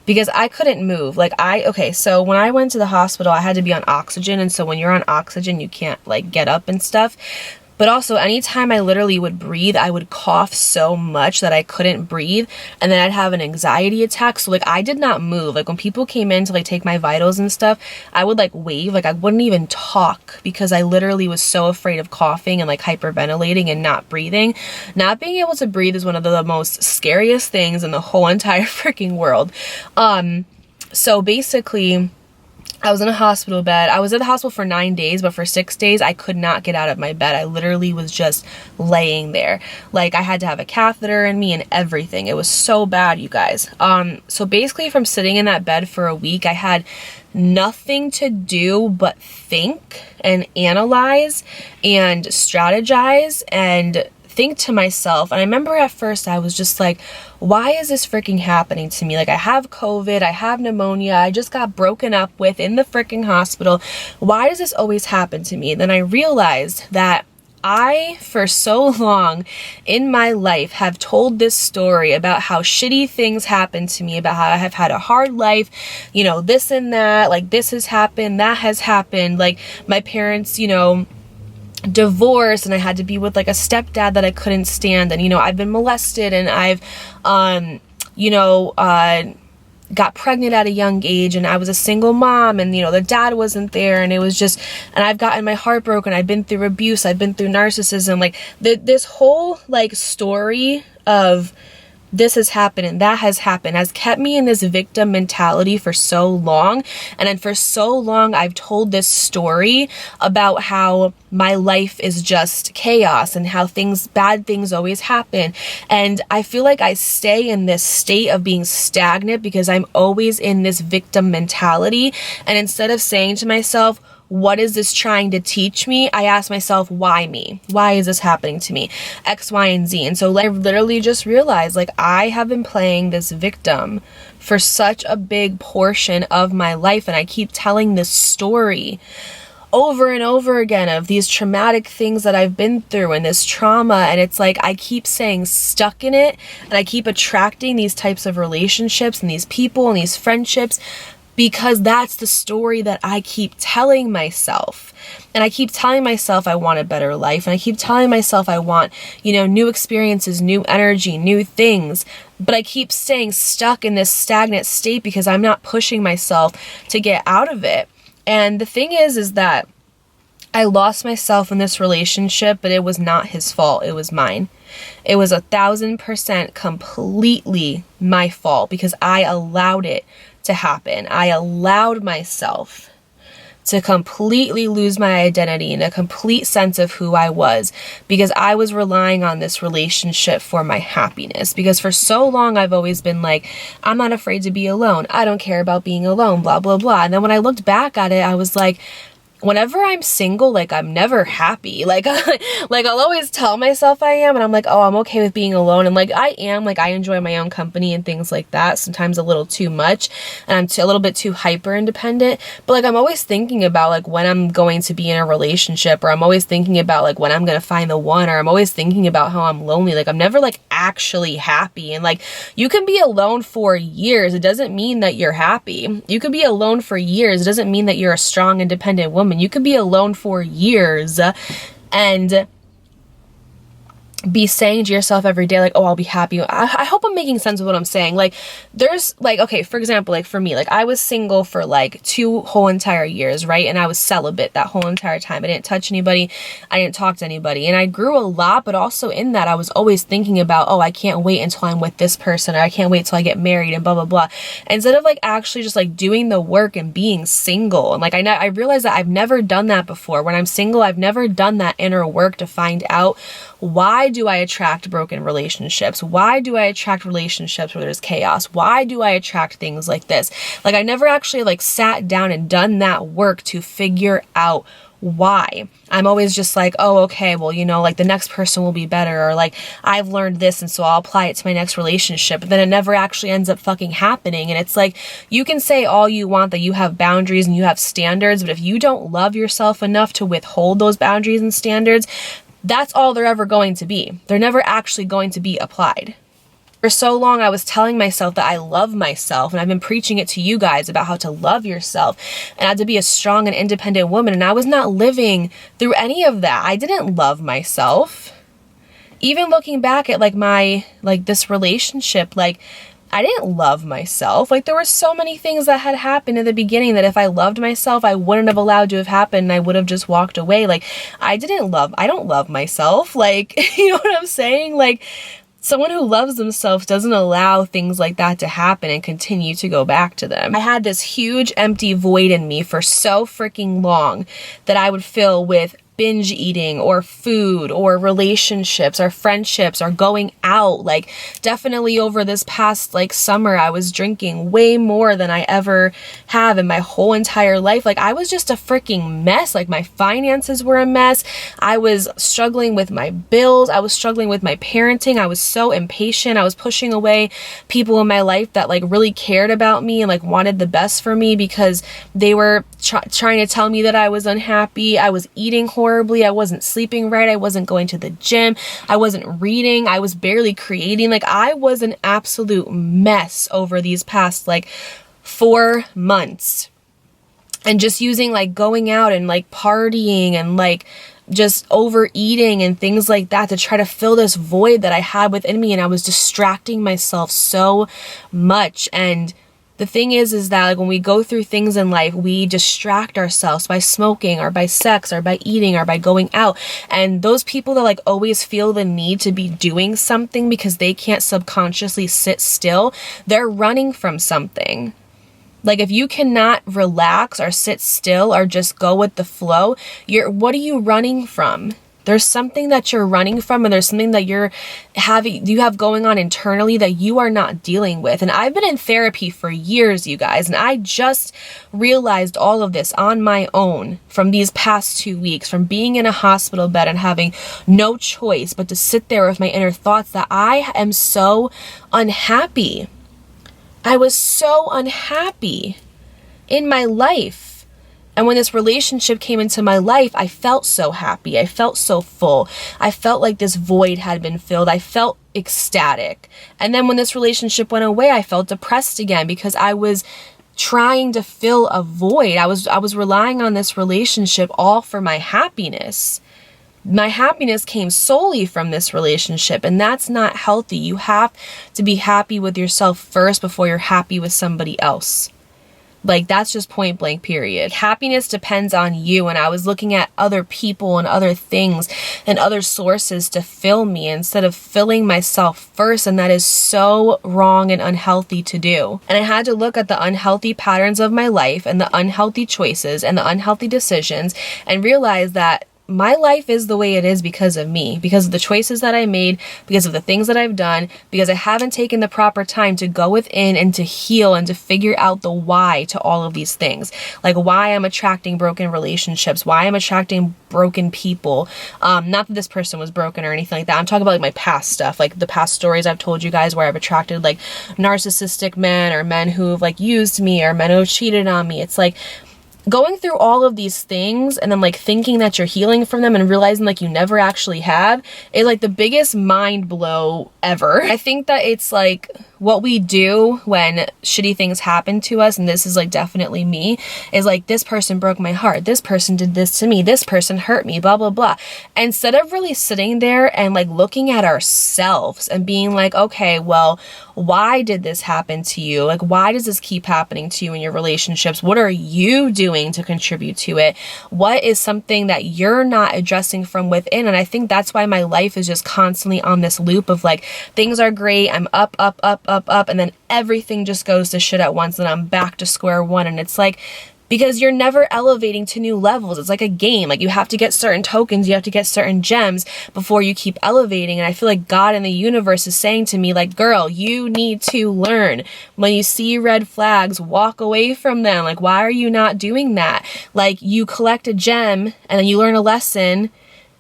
because I couldn't move. Like, okay, so when I went to the hospital, I had to be on oxygen. And so when you're on oxygen, you can't like get up and stuff. But also, anytime I literally would breathe, I would cough so much that I couldn't breathe. And then I'd have an anxiety attack. So like, I did not move. Like, when people came in to like take my vitals and stuff, I would like wave. Like, I wouldn't even talk, because I literally was so afraid of coughing and like hyperventilating and not breathing. Not being able to breathe is one of the most scariest things in the whole entire freaking world. So basically, I was in a hospital bed. I was in the hospital for 9 days, but for 6 days, I could not get out of my bed. I literally was just laying there. Like, I had to have a catheter in me and everything. It was so bad, you guys. So basically, from sitting in that bed for a week, I had nothing to do but think and analyze and strategize and think to myself. And I remember at first I was just like, why is this freaking happening to me? Like, I have COVID, I have pneumonia, I just got broken up with in the freaking hospital. Why does this always happen to me? And then I realized that I, for so long in my life, have told this story about how shitty things happen to me, about how I have had a hard life, you know, this and that, like this has happened, that has happened, like my parents, you know, divorced, and I had to be with like a stepdad that I couldn't stand, and you know, I've been molested, and I've got pregnant at a young age, and I was a single mom, and you know, the dad wasn't there, and it was just, and I've gotten my heart broken, I've been through abuse, I've been through narcissism, like this whole like story of this has happened and that has happened has kept me in this victim mentality for so long. And then for so long, I've told this story about how my life is just chaos and how bad things always happen. And I feel like I stay in this state of being stagnant because I'm always in this victim mentality. And instead of saying to myself, what is this trying to teach me? I ask myself, why me? Why is this happening to me? X, Y, and Z. And so I literally just realized, like, I have been playing this victim for such a big portion of my life. And I keep telling this story over and over again of these traumatic things that I've been through and this trauma. And it's like, I keep saying stuck in it, and I keep attracting these types of relationships and these people and these friendships, because that's the story that I keep telling myself. And I keep telling myself I want a better life. And I keep telling myself I want, you know, new experiences, new energy, new things. But I keep staying stuck in this stagnant state because I'm not pushing myself to get out of it. And the thing is that I lost myself in this relationship, but it was not his fault. It was mine. It was 1,000% completely my fault because I allowed it to happen. I allowed myself to completely lose my identity and a complete sense of who I was because I was relying on this relationship for my happiness. Because for so long I've always been like, I'm not afraid to be alone. I don't care about being alone, blah, blah, blah. And then when I looked back at it, I was like, whenever I'm single, like, I'm never happy. Like, I'll always tell myself I am, and I'm like, oh, I'm okay with being alone. And like, I am, like, I enjoy my own company and things like that. Sometimes a little too much, and I'm a little bit too hyper independent. But like, I'm always thinking about like when I'm going to be in a relationship, or I'm always thinking about like when I'm going to find the one, or I'm always thinking about how I'm lonely. Like, I'm never like actually happy. And like, you can be alone for years. It doesn't mean that you're happy. You could be alone for years. It doesn't mean that you're a strong, independent woman. You could be alone for years and be saying to yourself every day, like, oh, I'll be happy. I hope I'm making sense of what I'm saying. Like, there's like, okay, for example, like for me, like I was single for like 2 whole entire years, right? And I was celibate that whole entire time. I didn't touch anybody. I didn't talk to anybody. And I grew a lot, but also in that, I was always thinking about, oh, I can't wait until I'm with this person, or I can't wait till I get married and blah, blah, blah. Instead of like actually just like doing the work and being single. And like, I realized that I've never done that before. When I'm single, I've never done that inner work to find out, why do I attract broken relationships? Why do I attract relationships where there's chaos? Why do I attract things like this? Like, I never actually like sat down and done that work to figure out why. I'm always just like, oh, okay, well, you know, like the next person will be better, or like I've learned this and so I'll apply it to my next relationship. But then it never actually ends up fucking happening. And it's like, you can say all you want that you have boundaries and you have standards, but if you don't love yourself enough to withhold those boundaries and standards, that's all they're ever going to be. They're never actually going to be applied. For so long, I was telling myself that I love myself, and I've been preaching it to you guys about how to love yourself and how to be a strong and independent woman, and I was not living through any of that. I didn't love myself. Even looking back at like this relationship, like, I didn't love myself. Like, there were so many things that had happened in the beginning that if I loved myself, I wouldn't have allowed to have happened, and I would have just walked away. Like, I don't love myself. Like, you know what I'm saying? Like, Someone who loves themselves doesn't allow things like that to happen and continue to go back to them. I had this huge empty void in me for so freaking long that I would fill with binge eating or food or relationships or friendships or going out. Like, definitely over this past like summer, I was drinking way more than I ever have in my whole entire life. Like, I was just a freaking mess. Like, my finances were a mess. I was struggling with my bills. I was struggling with my parenting. I was so impatient. I was pushing away people in my life that like really cared about me and like wanted the best for me because they were trying to tell me that I was unhappy. I was eating horribly. I wasn't sleeping right. I wasn't going to the gym. I wasn't reading. I was barely creating. Like, I was an absolute mess over these past like 4 months. And just using like going out and like partying and like just overeating and things like that to try to fill this void that I had within me. And I was distracting myself so much. And the thing is that like when we go through things in life, we distract ourselves by smoking or by sex or by eating or by going out. And those people that like always feel the need to be doing something because they can't subconsciously sit still, they're running from something. Like, if you cannot relax or sit still or just go with the flow, what are you running from? There's something that you're running from, and there's something that you have going on internally that you are not dealing with. And I've been in therapy for years, you guys, and I just realized all of this on my own from these past 2 weeks, from being in a hospital bed and having no choice but to sit there with my inner thoughts that I am so unhappy. I was so unhappy in my life. And when this relationship came into my life, I felt so happy. I felt so full. I felt like this void had been filled. I felt ecstatic. And then when this relationship went away, I felt depressed again because I was trying to fill a void. I was relying on this relationship all for my happiness. My happiness came solely from this relationship, and that's not healthy. You have to be happy with yourself first before you're happy with somebody else. Like, that's just point blank, period. Happiness depends on you. And I was looking at other people and other things and other sources to fill me instead of filling myself first. And that is so wrong and unhealthy to do. And I had to look at the unhealthy patterns of my life and the unhealthy choices and the unhealthy decisions and realize that my life is the way it is because of me, because of the choices that I made, because of the things that I've done, because I haven't taken the proper time to go within and to heal and to figure out the why to all of these things. Like, why I'm attracting broken relationships, why I'm attracting broken people. Not that this person was broken or anything like that. I'm talking about like my past stuff, like the past stories I've told you guys where I've attracted like narcissistic men or men who've like used me or men who've cheated on me. It's like, going through all of these things and then like thinking that you're healing from them and realizing like you never actually have is like the biggest mind blow ever. I think that it's like what we do when shitty things happen to us, and this is like definitely me, is like, this person broke my heart, this person did this to me, this person hurt me, blah blah blah. Instead of really sitting there and like looking at ourselves and being like, okay, well, why did this happen to you? Like, why does this keep happening to you in your relationships? What are you doing to contribute to it? What is something that you're not addressing from within? And I think that's why my life is just constantly on this loop of like, things are great, I'm up, and then everything just goes to shit at once, and I'm back to square one. And it's like, because you're never elevating to new levels. It's like a game. Like, you have to get certain tokens, you have to get certain gems before you keep elevating. And I feel like God in the universe is saying to me, like, girl, you need to learn. When you see red flags, walk away from them. Like, why are you not doing that? Like, you collect a gem and then you learn a lesson,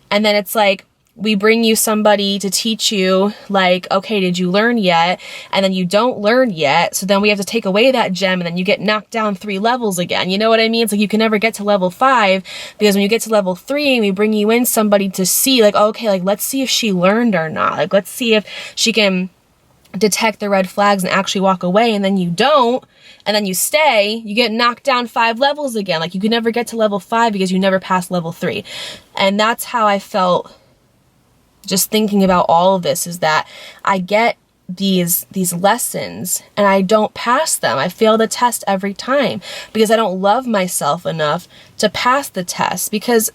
and then it's like, we bring you somebody to teach you, like, okay, did you learn yet? And then you don't learn yet. So then we have to take away that gem, and then you get knocked down 3 levels again. You know what I mean? It's like you can never get to level 5, because when you get to level 3 and we bring you in somebody to see, like, okay, like, let's see if she learned or not. Like, let's see if she can detect the red flags and actually walk away. And then you don't. And then you stay, you get knocked down 5 levels again. Like, you could never get to level 5 because you never passed level 3. And that's how I felt just thinking about all of this, is that I get these lessons and I don't pass them. I fail the test every time because I don't love myself enough to pass the test. Because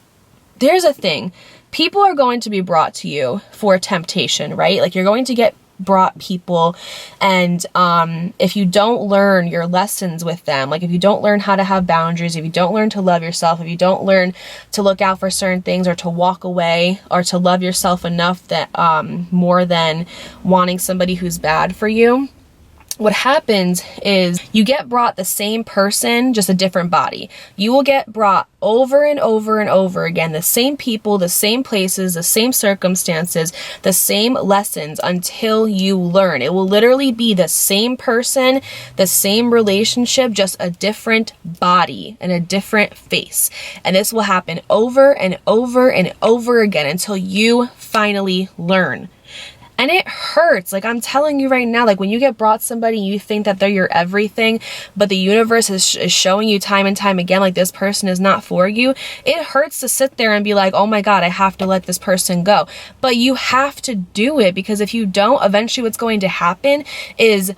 there's a thing, people are going to be brought to you for temptation, right? Like, you're going to get brought people, and if you don't learn your lessons with them, like if you don't learn how to have boundaries, if you don't learn to love yourself, if you don't learn to look out for certain things, or to walk away, or to love yourself enough that more than wanting somebody who's bad for you, what happens is you get brought the same person, just a different body. You will get brought over and over and over again, the same people, the same places, the same circumstances, the same lessons, until you learn. It will literally be the same person, the same relationship, just a different body and a different face. And this will happen over and over and over again until you finally learn. And it hurts. Like, I'm telling you right now, like, when you get brought somebody, you think that they're your everything, but the universe is showing you time and time again, like, this person is not for you. It hurts to sit there and be like, oh my God, I have to let this person go. But you have to do it, because if you don't, eventually what's going to happen is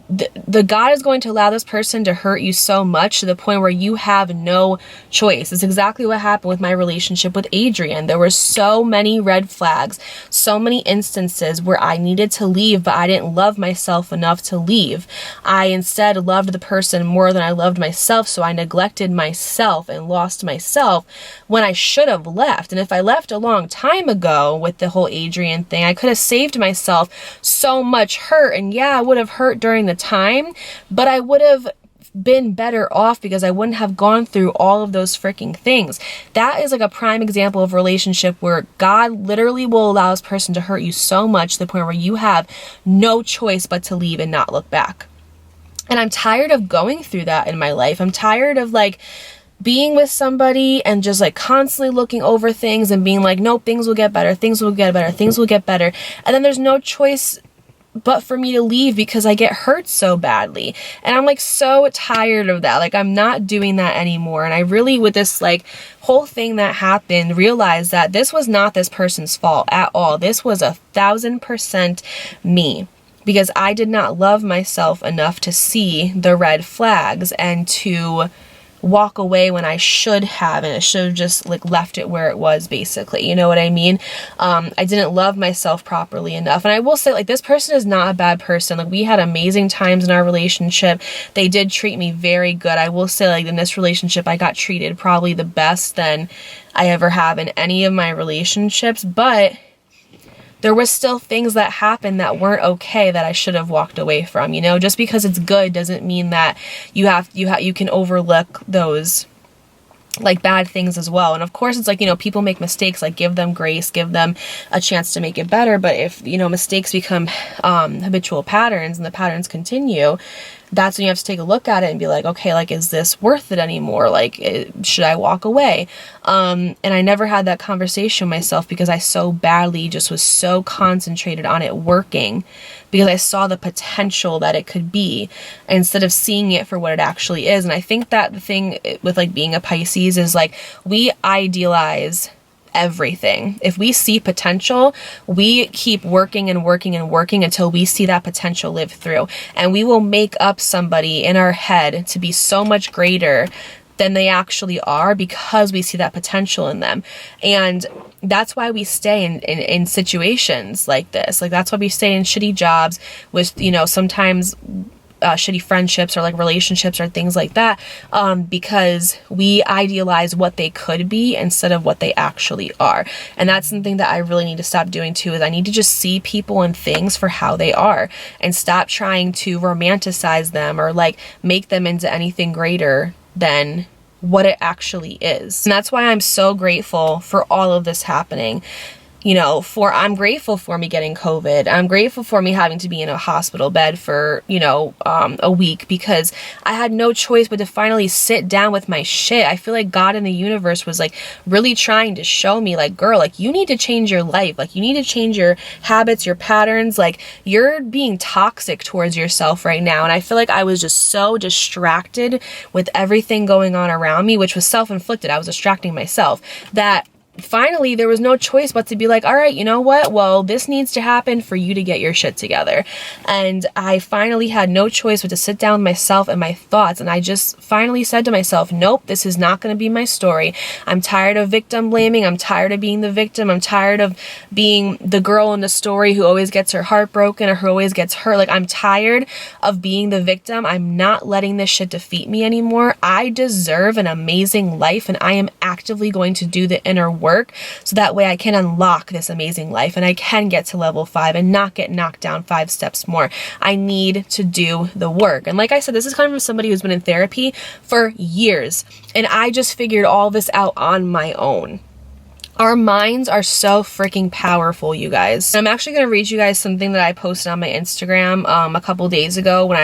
the God is going to allow this person to hurt you so much to the point where you have no choice. It's exactly what happened with my relationship with Adrian. There were so many red flags, so many instances where I needed to leave, but I didn't love myself enough to leave. I instead loved the person more than I loved myself, so I neglected myself and lost myself when I should have left. And if I left a long time ago with the whole Adrian thing, I could have saved myself so much hurt. And yeah, I would have hurt during the time, but I would have been better off because I wouldn't have gone through all of those freaking things. That is like a prime example of a relationship where God literally will allow this person to hurt you so much to the point where you have no choice but to leave and not look back. And I'm tired of going through that in my life. I'm tired of like being with somebody and just like constantly looking over things and being like, nope, things will get better, things will get better, things will get better. And then there's no choice but for me to leave because I get hurt so badly. And I'm like so tired of that. Like, I'm not doing that anymore. And I really, with this like whole thing that happened, realized that this was not this person's fault at all. This was 1,000% me, because I did not love myself enough to see the red flags and to walk away when I should have, and it should have just like left it where it was, basically. You know what I mean? I didn't love myself properly enough. And I will say, like, this person is not a bad person. Like, we had amazing times in our relationship. They did treat me very good. I will say, like, in this relationship, I got treated probably the best than I ever have in any of my relationships, but there was still things that happened that weren't okay that I should have walked away from. You know, just because it's good doesn't mean that you can overlook those like bad things as well. And of course, it's like, you know, people make mistakes, like give them grace, give them a chance to make it better. But if, you know, mistakes become habitual patterns and the patterns continue, that's when you have to take a look at it and be like, okay, like, is this worth it anymore? Like, should I walk away? And I never had that conversation with myself because I so badly just was so concentrated on it working, because I saw the potential that it could be instead of seeing it for what it actually is. And I think that the thing with like being a Pisces is like, we idealize everything. If we see potential, we keep working and working and working until we see that potential live through. And we will make up somebody in our head to be so much greater than they actually are because we see that potential in them. And that's why we stay in situations like this. Like, that's why we stay in shitty jobs with, you know, sometimes shitty friendships or like relationships or things like that, because we idealize what they could be instead of what they actually are. And that's something that I really need to stop doing too, is I need to just see people and things for how they are and stop trying to romanticize them or like make them into anything greater than what it actually is. And that's why I'm so grateful for all of this happening. You know, I'm grateful for me getting COVID. I'm grateful for me having to be in a hospital bed for, you know, a week, because I had no choice but to finally sit down with my shit. I feel like God in the universe was like really trying to show me, like, girl, like, you need to change your life. Like, you need to change your habits, your patterns. Like, you're being toxic towards yourself right now. And I feel like I was just so distracted with everything going on around me, which was self-inflicted. I was distracting myself, that finally there was no choice but to be like, all right, you know what? Well, this needs to happen for you to get your shit together. And I finally had no choice but to sit down with myself and my thoughts. And I just finally said to myself, nope, this is not going to be my story. I'm tired of victim blaming. I'm tired of being the victim. I'm tired of being the girl in the story who always gets her heart broken or who always gets hurt. Like, I'm tired of being the victim. I'm not letting this shit defeat me anymore. I deserve an amazing life, and I am actively going to do the inner work so that way I can unlock this amazing life and I can get to level 5 and not get knocked down 5 steps more. I need to do the work. And like I said, this is coming from somebody who's been in therapy for years, and I just figured all this out on my own. Our minds are so freaking powerful, you guys. I'm actually going to read you guys something that I posted on my Instagram a couple days ago when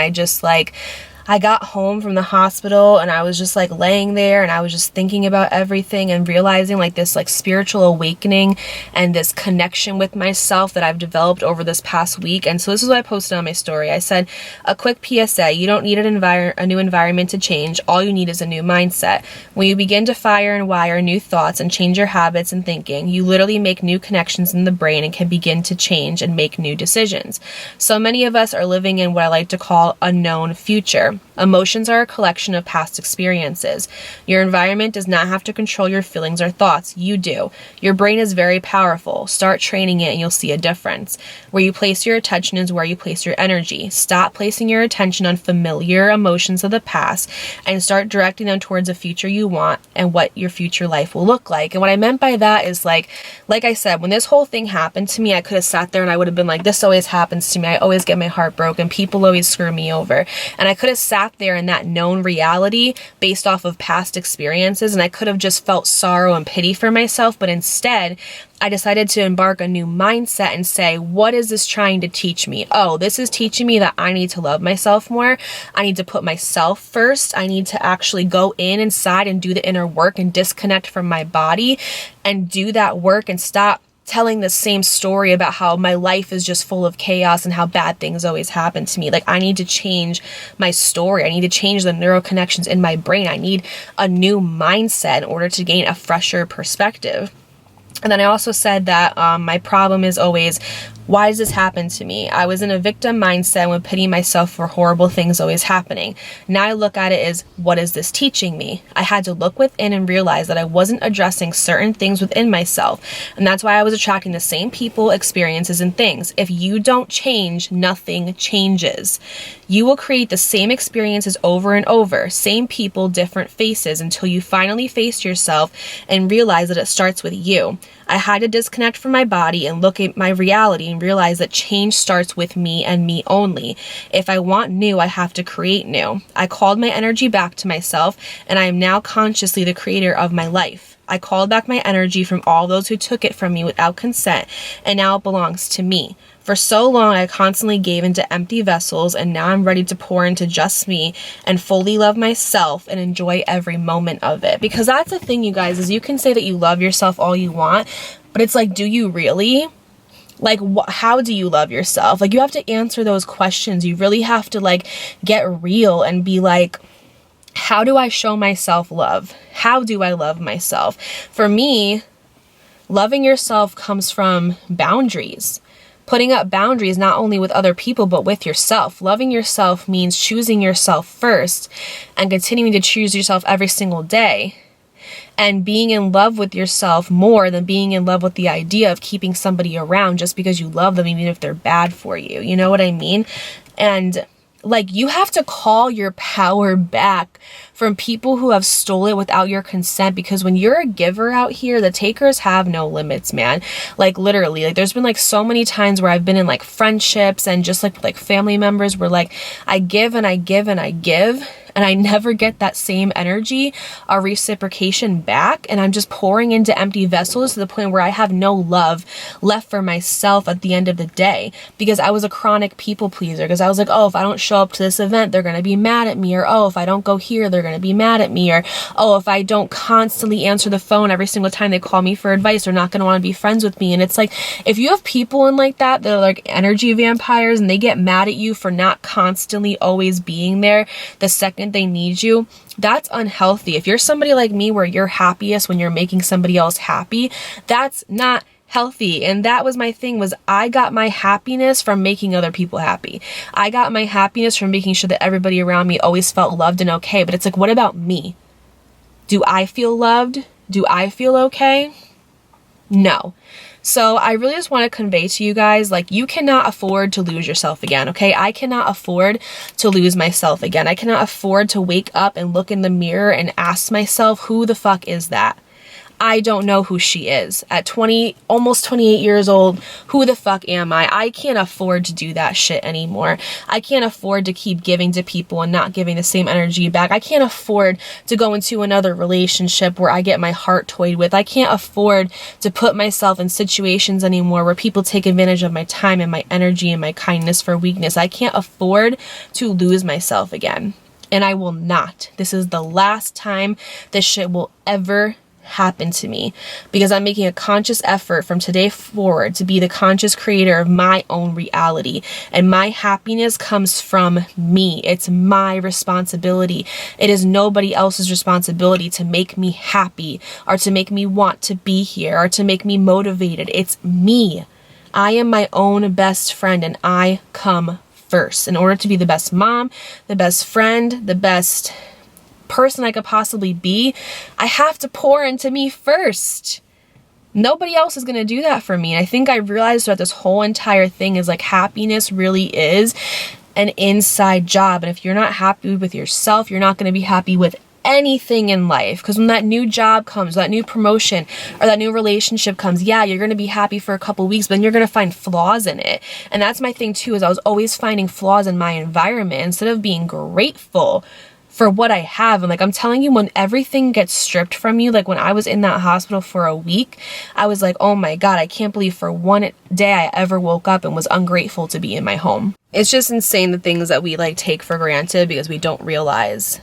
I got home from the hospital and I was just like laying there and I was just thinking about everything and realizing like this like spiritual awakening and this connection with myself that I've developed over this past week. And so this is what I posted on my story. I said, a quick PSA, you don't need a new environment to change. All you need is a new mindset. When you begin to fire and wire new thoughts and change your habits and thinking, you literally make new connections in the brain and can begin to change and make new decisions. So many of us are living in what I like to call a known future. Emotions are a collection of past experiences. Your environment does not have to control your feelings or thoughts. You do. Your brain is very powerful. Start training it and you'll see a difference. Where you place your attention is where you place your energy. Stop placing your attention on familiar emotions of the past and start directing them towards a future you want and what your future life will look like. And what I meant by that is like I said, when this whole thing happened to me, I could have sat there and I would have been like, this always happens to me. I always get my heart broken. People always screw me over. And I could have sat there in that known reality based off of past experiences, and I could have just felt sorrow and pity for myself, but instead I decided to embark a new mindset and say, what is this trying to teach me? Oh, this is teaching me that I need to love myself more. I need to put myself first. I need to actually go inside and do the inner work and disconnect from my body and do that work and stop telling the same story about how my life is just full of chaos and how bad things always happen to me. Like, I need to change my story. I need to change the neural connections in my brain. I need a new mindset in order to gain a fresher perspective. And then I also said that my problem is always, why does this happen to me? I was in a victim mindset and would pity myself for horrible things always happening. Now I look at it as, what is this teaching me? I had to look within and realize that I wasn't addressing certain things within myself. And that's why I was attracting the same people, experiences, and things. If you don't change, nothing changes. You will create the same experiences over and over, same people, different faces, until you finally face yourself and realize that it starts with you. I had to disconnect from my body and look at my reality and realize that change starts with me and me only. If I want new, I have to create new. I called my energy back to myself, and I am now consciously the creator of my life. I called back my energy from all those who took it from me without consent, and now it belongs to me. For so long, I constantly gave into empty vessels, and now I'm ready to pour into just me and fully love myself and enjoy every moment of it. Because that's the thing, you guys, is you can say that you love yourself all you want, but it's like, do you really? Like, how do you love yourself? Like, you have to answer those questions. You really have to, like, get real and be like, how do I show myself love? How do I love myself? For me, loving yourself comes from boundaries. Putting up boundaries not only with other people, but with yourself. Loving yourself means choosing yourself first and continuing to choose yourself every single day. And being in love with yourself more than being in love with the idea of keeping somebody around just because you love them, even if they're bad for you. You know what I mean? And like, you have to call your power back from people who have stolen it without your consent, because when you're a giver out here, the takers have no limits, man. Like, literally, like, there's been like so many times where I've been in like friendships and just like family members where like I give and I give and I give, and I never get that same energy or reciprocation back, and I'm just pouring into empty vessels to the point where I have no love left for myself at the end of the day, because I was a chronic people pleaser, because I was like, oh, if I don't show up to this event, they're gonna be mad at me, or oh, if I don't go here, they're gonna be mad at me, or oh, if I don't constantly answer the phone every single time they call me for advice, they're not gonna want to be friends with me. And it's like, if you have people in like that are like energy vampires and they get mad at you for not constantly always being there, the second second they need you, that's unhealthy. If you're somebody like me where you're happiest when you're making somebody else happy, that's not healthy. And that was my thing, was I got my happiness from making other people happy. I got my happiness from making sure that everybody around me always felt loved and okay. But it's like, what about me? Do I feel loved? Do I feel okay? No. So I really just want to convey to you guys, like, you cannot afford to lose yourself again, okay? I cannot afford to lose myself again. I cannot afford to wake up and look in the mirror and ask myself, who the fuck is that? I don't know who she is. At 20, almost 28 years old, who the fuck am I? I can't afford to do that shit anymore. I can't afford to keep giving to people and not giving the same energy back. I can't afford to go into another relationship where I get my heart toyed with. I can't afford to put myself in situations anymore where people take advantage of my time and my energy and my kindness for weakness. I can't afford to lose myself again. And I will not. This is the last time this shit will ever happen to me, because I'm making a conscious effort from today forward to be the conscious creator of my own reality, and my happiness comes from me. It's my responsibility. It is nobody else's responsibility to make me happy or to make me want to be here or to make me motivated. It's me. I am my own best friend, and I come first. In order to be the best mom, the best friend, the best person I could possibly be, I have to pour into me first. Nobody else is going to do that for me. And I think I realized that this whole entire thing is like, happiness really is an inside job. And if you're not happy with yourself, you're not going to be happy with anything in life. Because when that new job comes, that new promotion or that new relationship comes, yeah, you're going to be happy for a couple weeks, but then you're going to find flaws in it. And that's my thing too, is I was always finding flaws in my environment instead of being grateful for what I have. And like, I'm telling you, when everything gets stripped from you, like when I was in that hospital for a week, I was like, oh my God, I can't believe for one day I ever woke up and was ungrateful to be in my home. It's just insane, the things that we like take for granted because we don't realize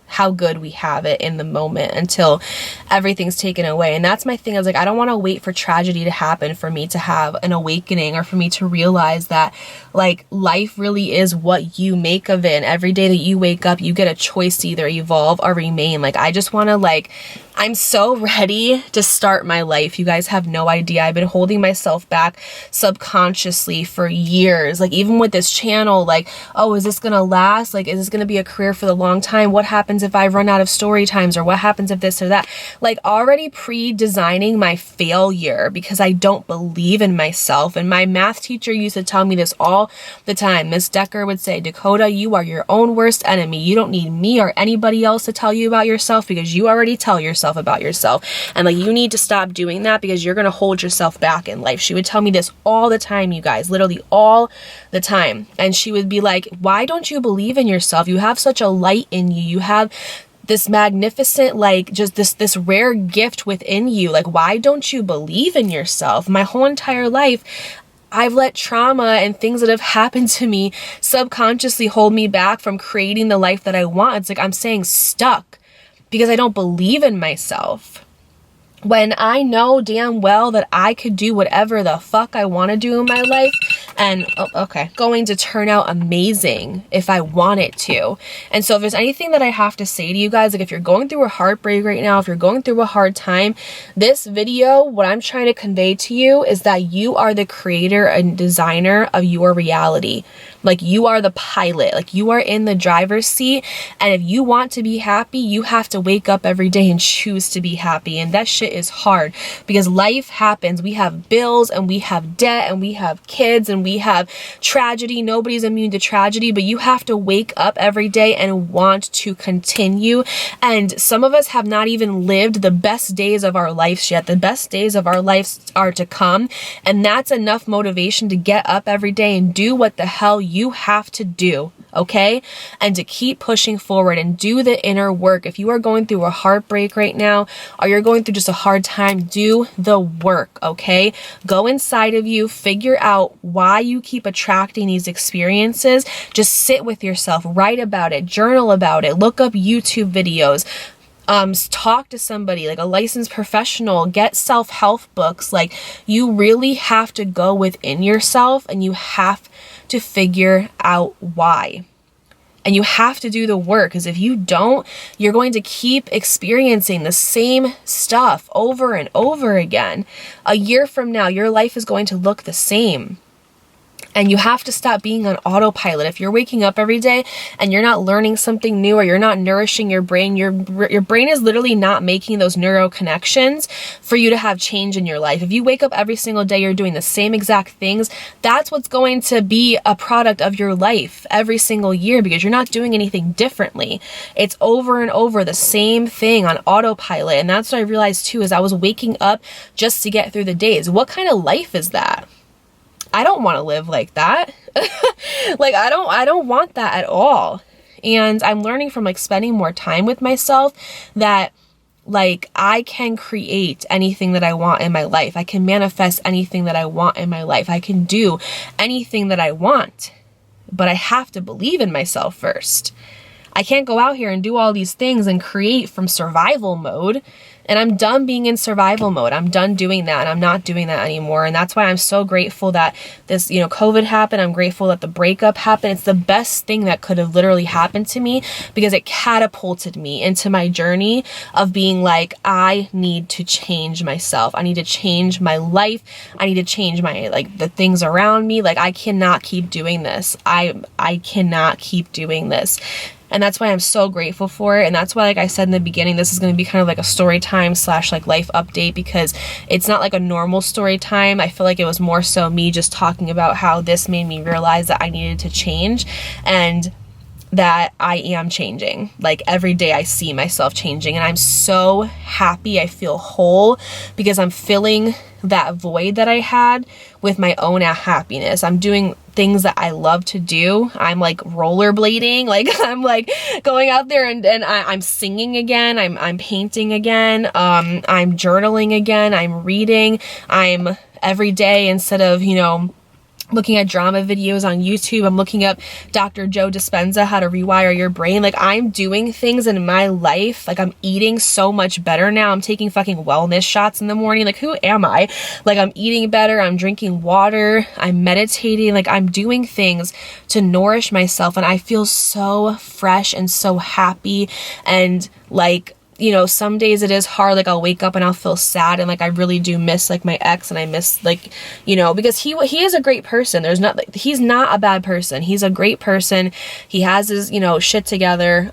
how good we have it in the moment until everything's taken away. And that's my thing. I was like, I don't want to wait for tragedy to happen for me to have an awakening, or for me to realize that like life really is what you make of it. And every day that you wake up, you get a choice to either evolve or remain. Like, I just want to I'm so ready to start my life. You guys have no idea. I've been holding myself back subconsciously for years. Like, even with this channel, like, oh, is this going to last? Like, is this going to be a career for the long time? What happens if I run out of story times? Or what happens if this or that? Like, already pre-designing my failure because I don't believe in myself. And my math teacher used to tell me this all the time. Miss Decker would say, Dakota, you are your own worst enemy. You don't need me or anybody else to tell you about yourself, because you already tell yourself about yourself. And like, you need to stop doing that because you're going to hold yourself back in life. She would tell me this all the time, you guys, literally all the time. And she would be like, why don't you believe in yourself? You have such a light in you. You have this magnificent, like, just this rare gift within you. Like, why don't you believe in yourself? My whole entire life, I've let trauma and things that have happened to me subconsciously hold me back from creating the life that I want. It's like I'm saying stuck because I don't believe in myself, when I know damn well that I could do whatever the fuck I want to do in my life, and going to turn out amazing if I want it to. And so if there's anything that I have to say to you guys, like, if you're going through a heartbreak right now, if you're going through a hard time, this video, what I'm trying to convey to you is that you are the creator and designer of your reality. Like, you are the pilot, like, you are in the driver's seat. And if you want to be happy, you have to wake up every day and choose to be happy. And that shit is hard because life happens. We have bills and we have debt and we have kids and we have tragedy. Nobody's immune to tragedy, but you have to wake up every day and want to continue. And some of us have not even lived the best days of our lives yet. The best days of our lives are to come. And that's enough motivation to get up every day and do what the hell you have to do, okay? And to keep pushing forward and do the inner work. If you are going through a heartbreak right now, or you're going through just a hard time, do the work, okay? Go inside of you, figure out why you keep attracting these experiences. Just sit with yourself, write about it, journal about it, look up YouTube videos, talk to somebody like a licensed professional, get self-help books. Like, you really have to go within yourself and you have to figure out why. And you have to do the work, because if you don't, you're going to keep experiencing the same stuff over and over again. A year from now, your life is going to look the same. And you have to stop being on autopilot. If you're waking up every day and you're not learning something new, or you're not nourishing your brain is literally not making those neuro connections for you to have change in your life. If you wake up every single day, you're doing the same exact things, that's what's going to be a product of your life every single year, because you're not doing anything differently. It's over and over the same thing on autopilot. And that's what I realized too, is I was waking up just to get through the days. What kind of life is that? I don't want to live like that. Like, I don't want that at all. And I'm learning from like spending more time with myself that like I can create anything that I want in my life. I can manifest anything that I want in my life. I can do anything that I want, but I have to believe in myself first. I can't go out here and do all these things and create from survival mode. And I'm done being in survival mode. I'm done doing that, and I'm not doing that anymore. And that's why I'm so grateful that this, COVID happened. I'm grateful that the breakup happened. It's the best thing that could have literally happened to me, because it catapulted me into my journey of being like, I need to change myself. I need to change my life. I need to change my, the things around me. Like, I cannot keep doing this. I cannot keep doing this. And that's why I'm so grateful for it. And that's why, like I said in the beginning, this is going to be kind of like a story time / like life update, because it's not like a normal story time. I feel like it was more so me just talking about how this made me realize that I needed to change, and that I am changing. Like, every day I see myself changing, and I'm so happy. I feel whole, because I'm filling that void that I had with my own happiness. I'm doing things that I love to do. I'm like rollerblading, like I'm like going out there and I'm singing again. I'm painting again. I'm journaling again. I'm reading. I'm every day, instead of, looking at drama videos on YouTube, I'm looking up Dr. Joe Dispenza, how to rewire your brain. Like, I'm doing things in my life. Like, I'm eating so much better now. I'm taking fucking wellness shots in the morning. Like, who am I? Like, I'm eating better. I'm drinking water. I'm meditating. Like, I'm doing things to nourish myself. And I feel so fresh and so happy. And like, some days it is hard. Like, I'll wake up and I'll feel sad, and like I really do miss like my ex, and I miss because he is a great person. He's not a bad person. He's a great person. He has his shit together.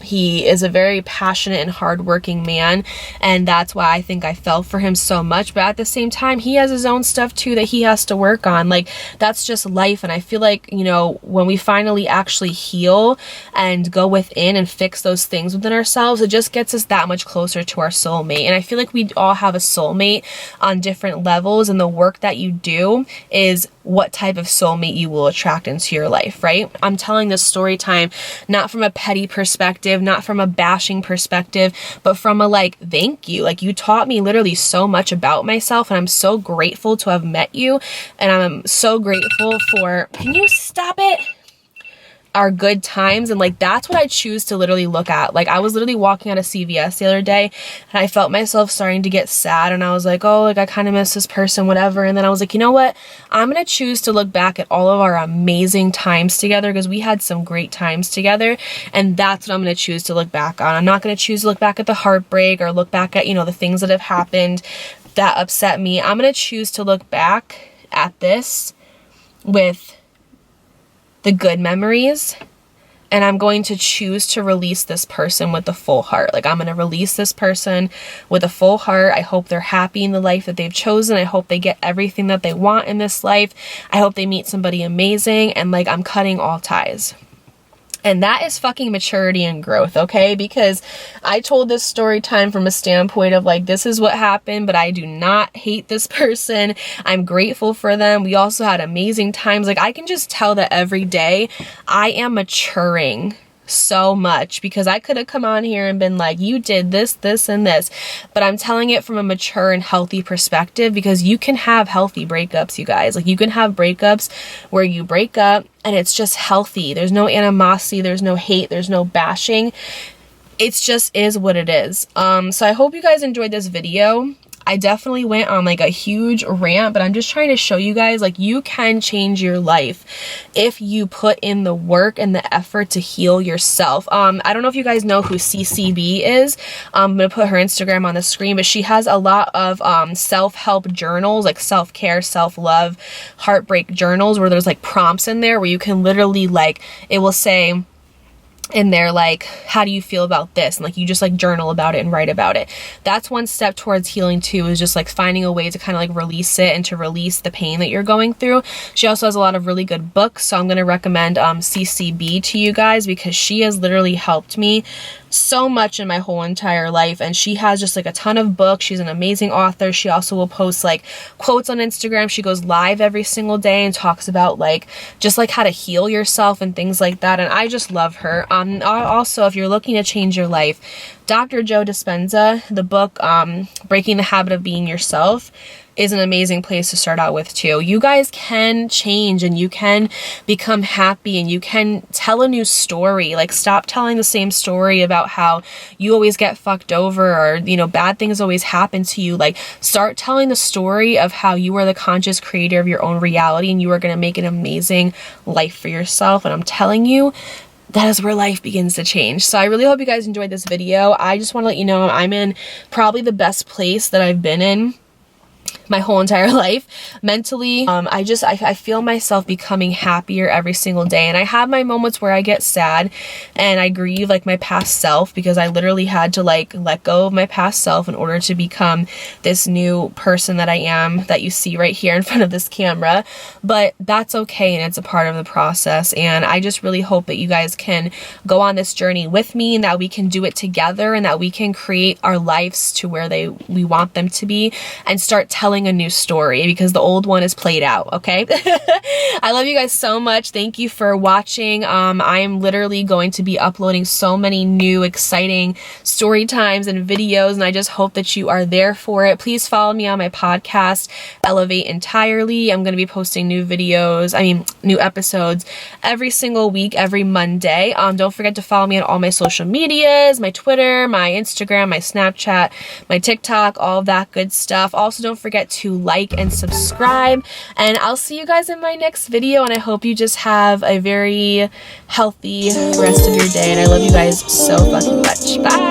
He is a very passionate and hardworking man, and that's why I think I fell for him so much. But at the same time, he has his own stuff too that he has to work on. Like, that's just life. And I feel like, when we finally actually heal and go within and fix those things within ourselves, it just gets us that much closer to our soulmate. And I feel like we all have a soulmate on different levels, and the work that you do is what type of soulmate you will attract into your life, right? I'm telling this story time not from a petty perspective, not from a bashing perspective, but from a thank you. Like, you taught me literally so much about myself, and I'm so grateful to have met you, and I'm so grateful for, can you stop it? Our good times. And that's what I choose to literally look at. Like, I was literally walking out of CVS the other day, and I felt myself starting to get sad, and I was like, oh, I kind of miss this person, whatever. And then I was like, you know what? I'm going to choose to look back at all of our amazing times together, because we had some great times together, and that's what I'm going to choose to look back on. I'm not going to choose to look back at the heartbreak, or look back at, the things that have happened that upset me. I'm going to choose to look back at this with the good memories, and I'm going to choose to release this person with a full heart. Like, I'm going to release this person with a full heart. I hope they're happy in the life that they've chosen. I hope they get everything that they want in this life. I hope they meet somebody amazing, and I'm cutting all ties. And that is fucking maturity and growth, okay? Because I told this story time from a standpoint of this is what happened, but I do not hate this person. I'm grateful for them. We also had amazing times. I can just tell that every day I am maturing so much, because I could have come on here and been like, you did this, this, and this, but I'm telling it from a mature and healthy perspective, because you can have healthy breakups, you guys. You can have breakups where you break up and it's just healthy. There's no animosity, there's no hate, there's no bashing. It just is what it is. So I hope you guys enjoyed this video. I definitely went on like a huge rant, but I'm just trying to show you guys, like, you can change your life if you put in the work and the effort to heal yourself. I don't know if you guys know who CCB is. I'm gonna put her Instagram on the screen, but she has a lot of self-help journals, like self-care, self-love, heartbreak journals, where there's like prompts in there where you can literally, like, it will say in there, like, how do you feel about this? And like, you just like journal about it and write about it. That's one step towards healing too, is just like finding a way to kind of like release it and to release the pain that you're going through. She also has a lot of really good books, so I'm going to recommend CCB to you guys, because she has literally helped me so much in my whole entire life, and she has just like a ton of books. She's an amazing author. She also will post like quotes on Instagram. She goes live every single day and talks about like just like how to heal yourself and things like that, and I just love her. Also, if you're looking to change your life, Dr. Joe Dispenza, the book Breaking the Habit of Being Yourself, is an amazing place to start out with too. You guys can change, and you can become happy, and you can tell a new story. Like, stop telling the same story about how you always get fucked over, or, you know, bad things always happen to you. Like, start telling the story of how you are the conscious creator of your own reality, and you are going to make an amazing life for yourself. And I'm telling you, that is where life begins to change. So I really hope you guys enjoyed this video. I just want to let you know I'm in probably the best place that I've been in my whole entire life mentally. I feel myself becoming happier every single day, and I have my moments where I get sad and I grieve like my past self, because I literally had to like let go of my past self in order to become this new person that I am, that you see right here in front of this camera. But that's okay, and it's a part of the process, and I just really hope that you guys can go on this journey with me, and that we can do it together, and that we can create our lives to where we want them to be, and start telling a new story, because the old one is played out. Okay. I love you guys so much. Thank you for watching. I am literally going to be uploading so many new exciting story times and videos, and I just hope that you are there for it. Please follow me on my podcast, Elevate Entirely. I'm going to be posting new episodes every single week, every Monday. Don't forget to follow me on all my social medias, my Twitter, my Instagram, my Snapchat, my TikTok, all of that good stuff. Also, don't forget to like and subscribe, and I'll see you guys in my next video, and I hope you just have a very healthy rest of your day, and I love you guys so fucking much. Bye.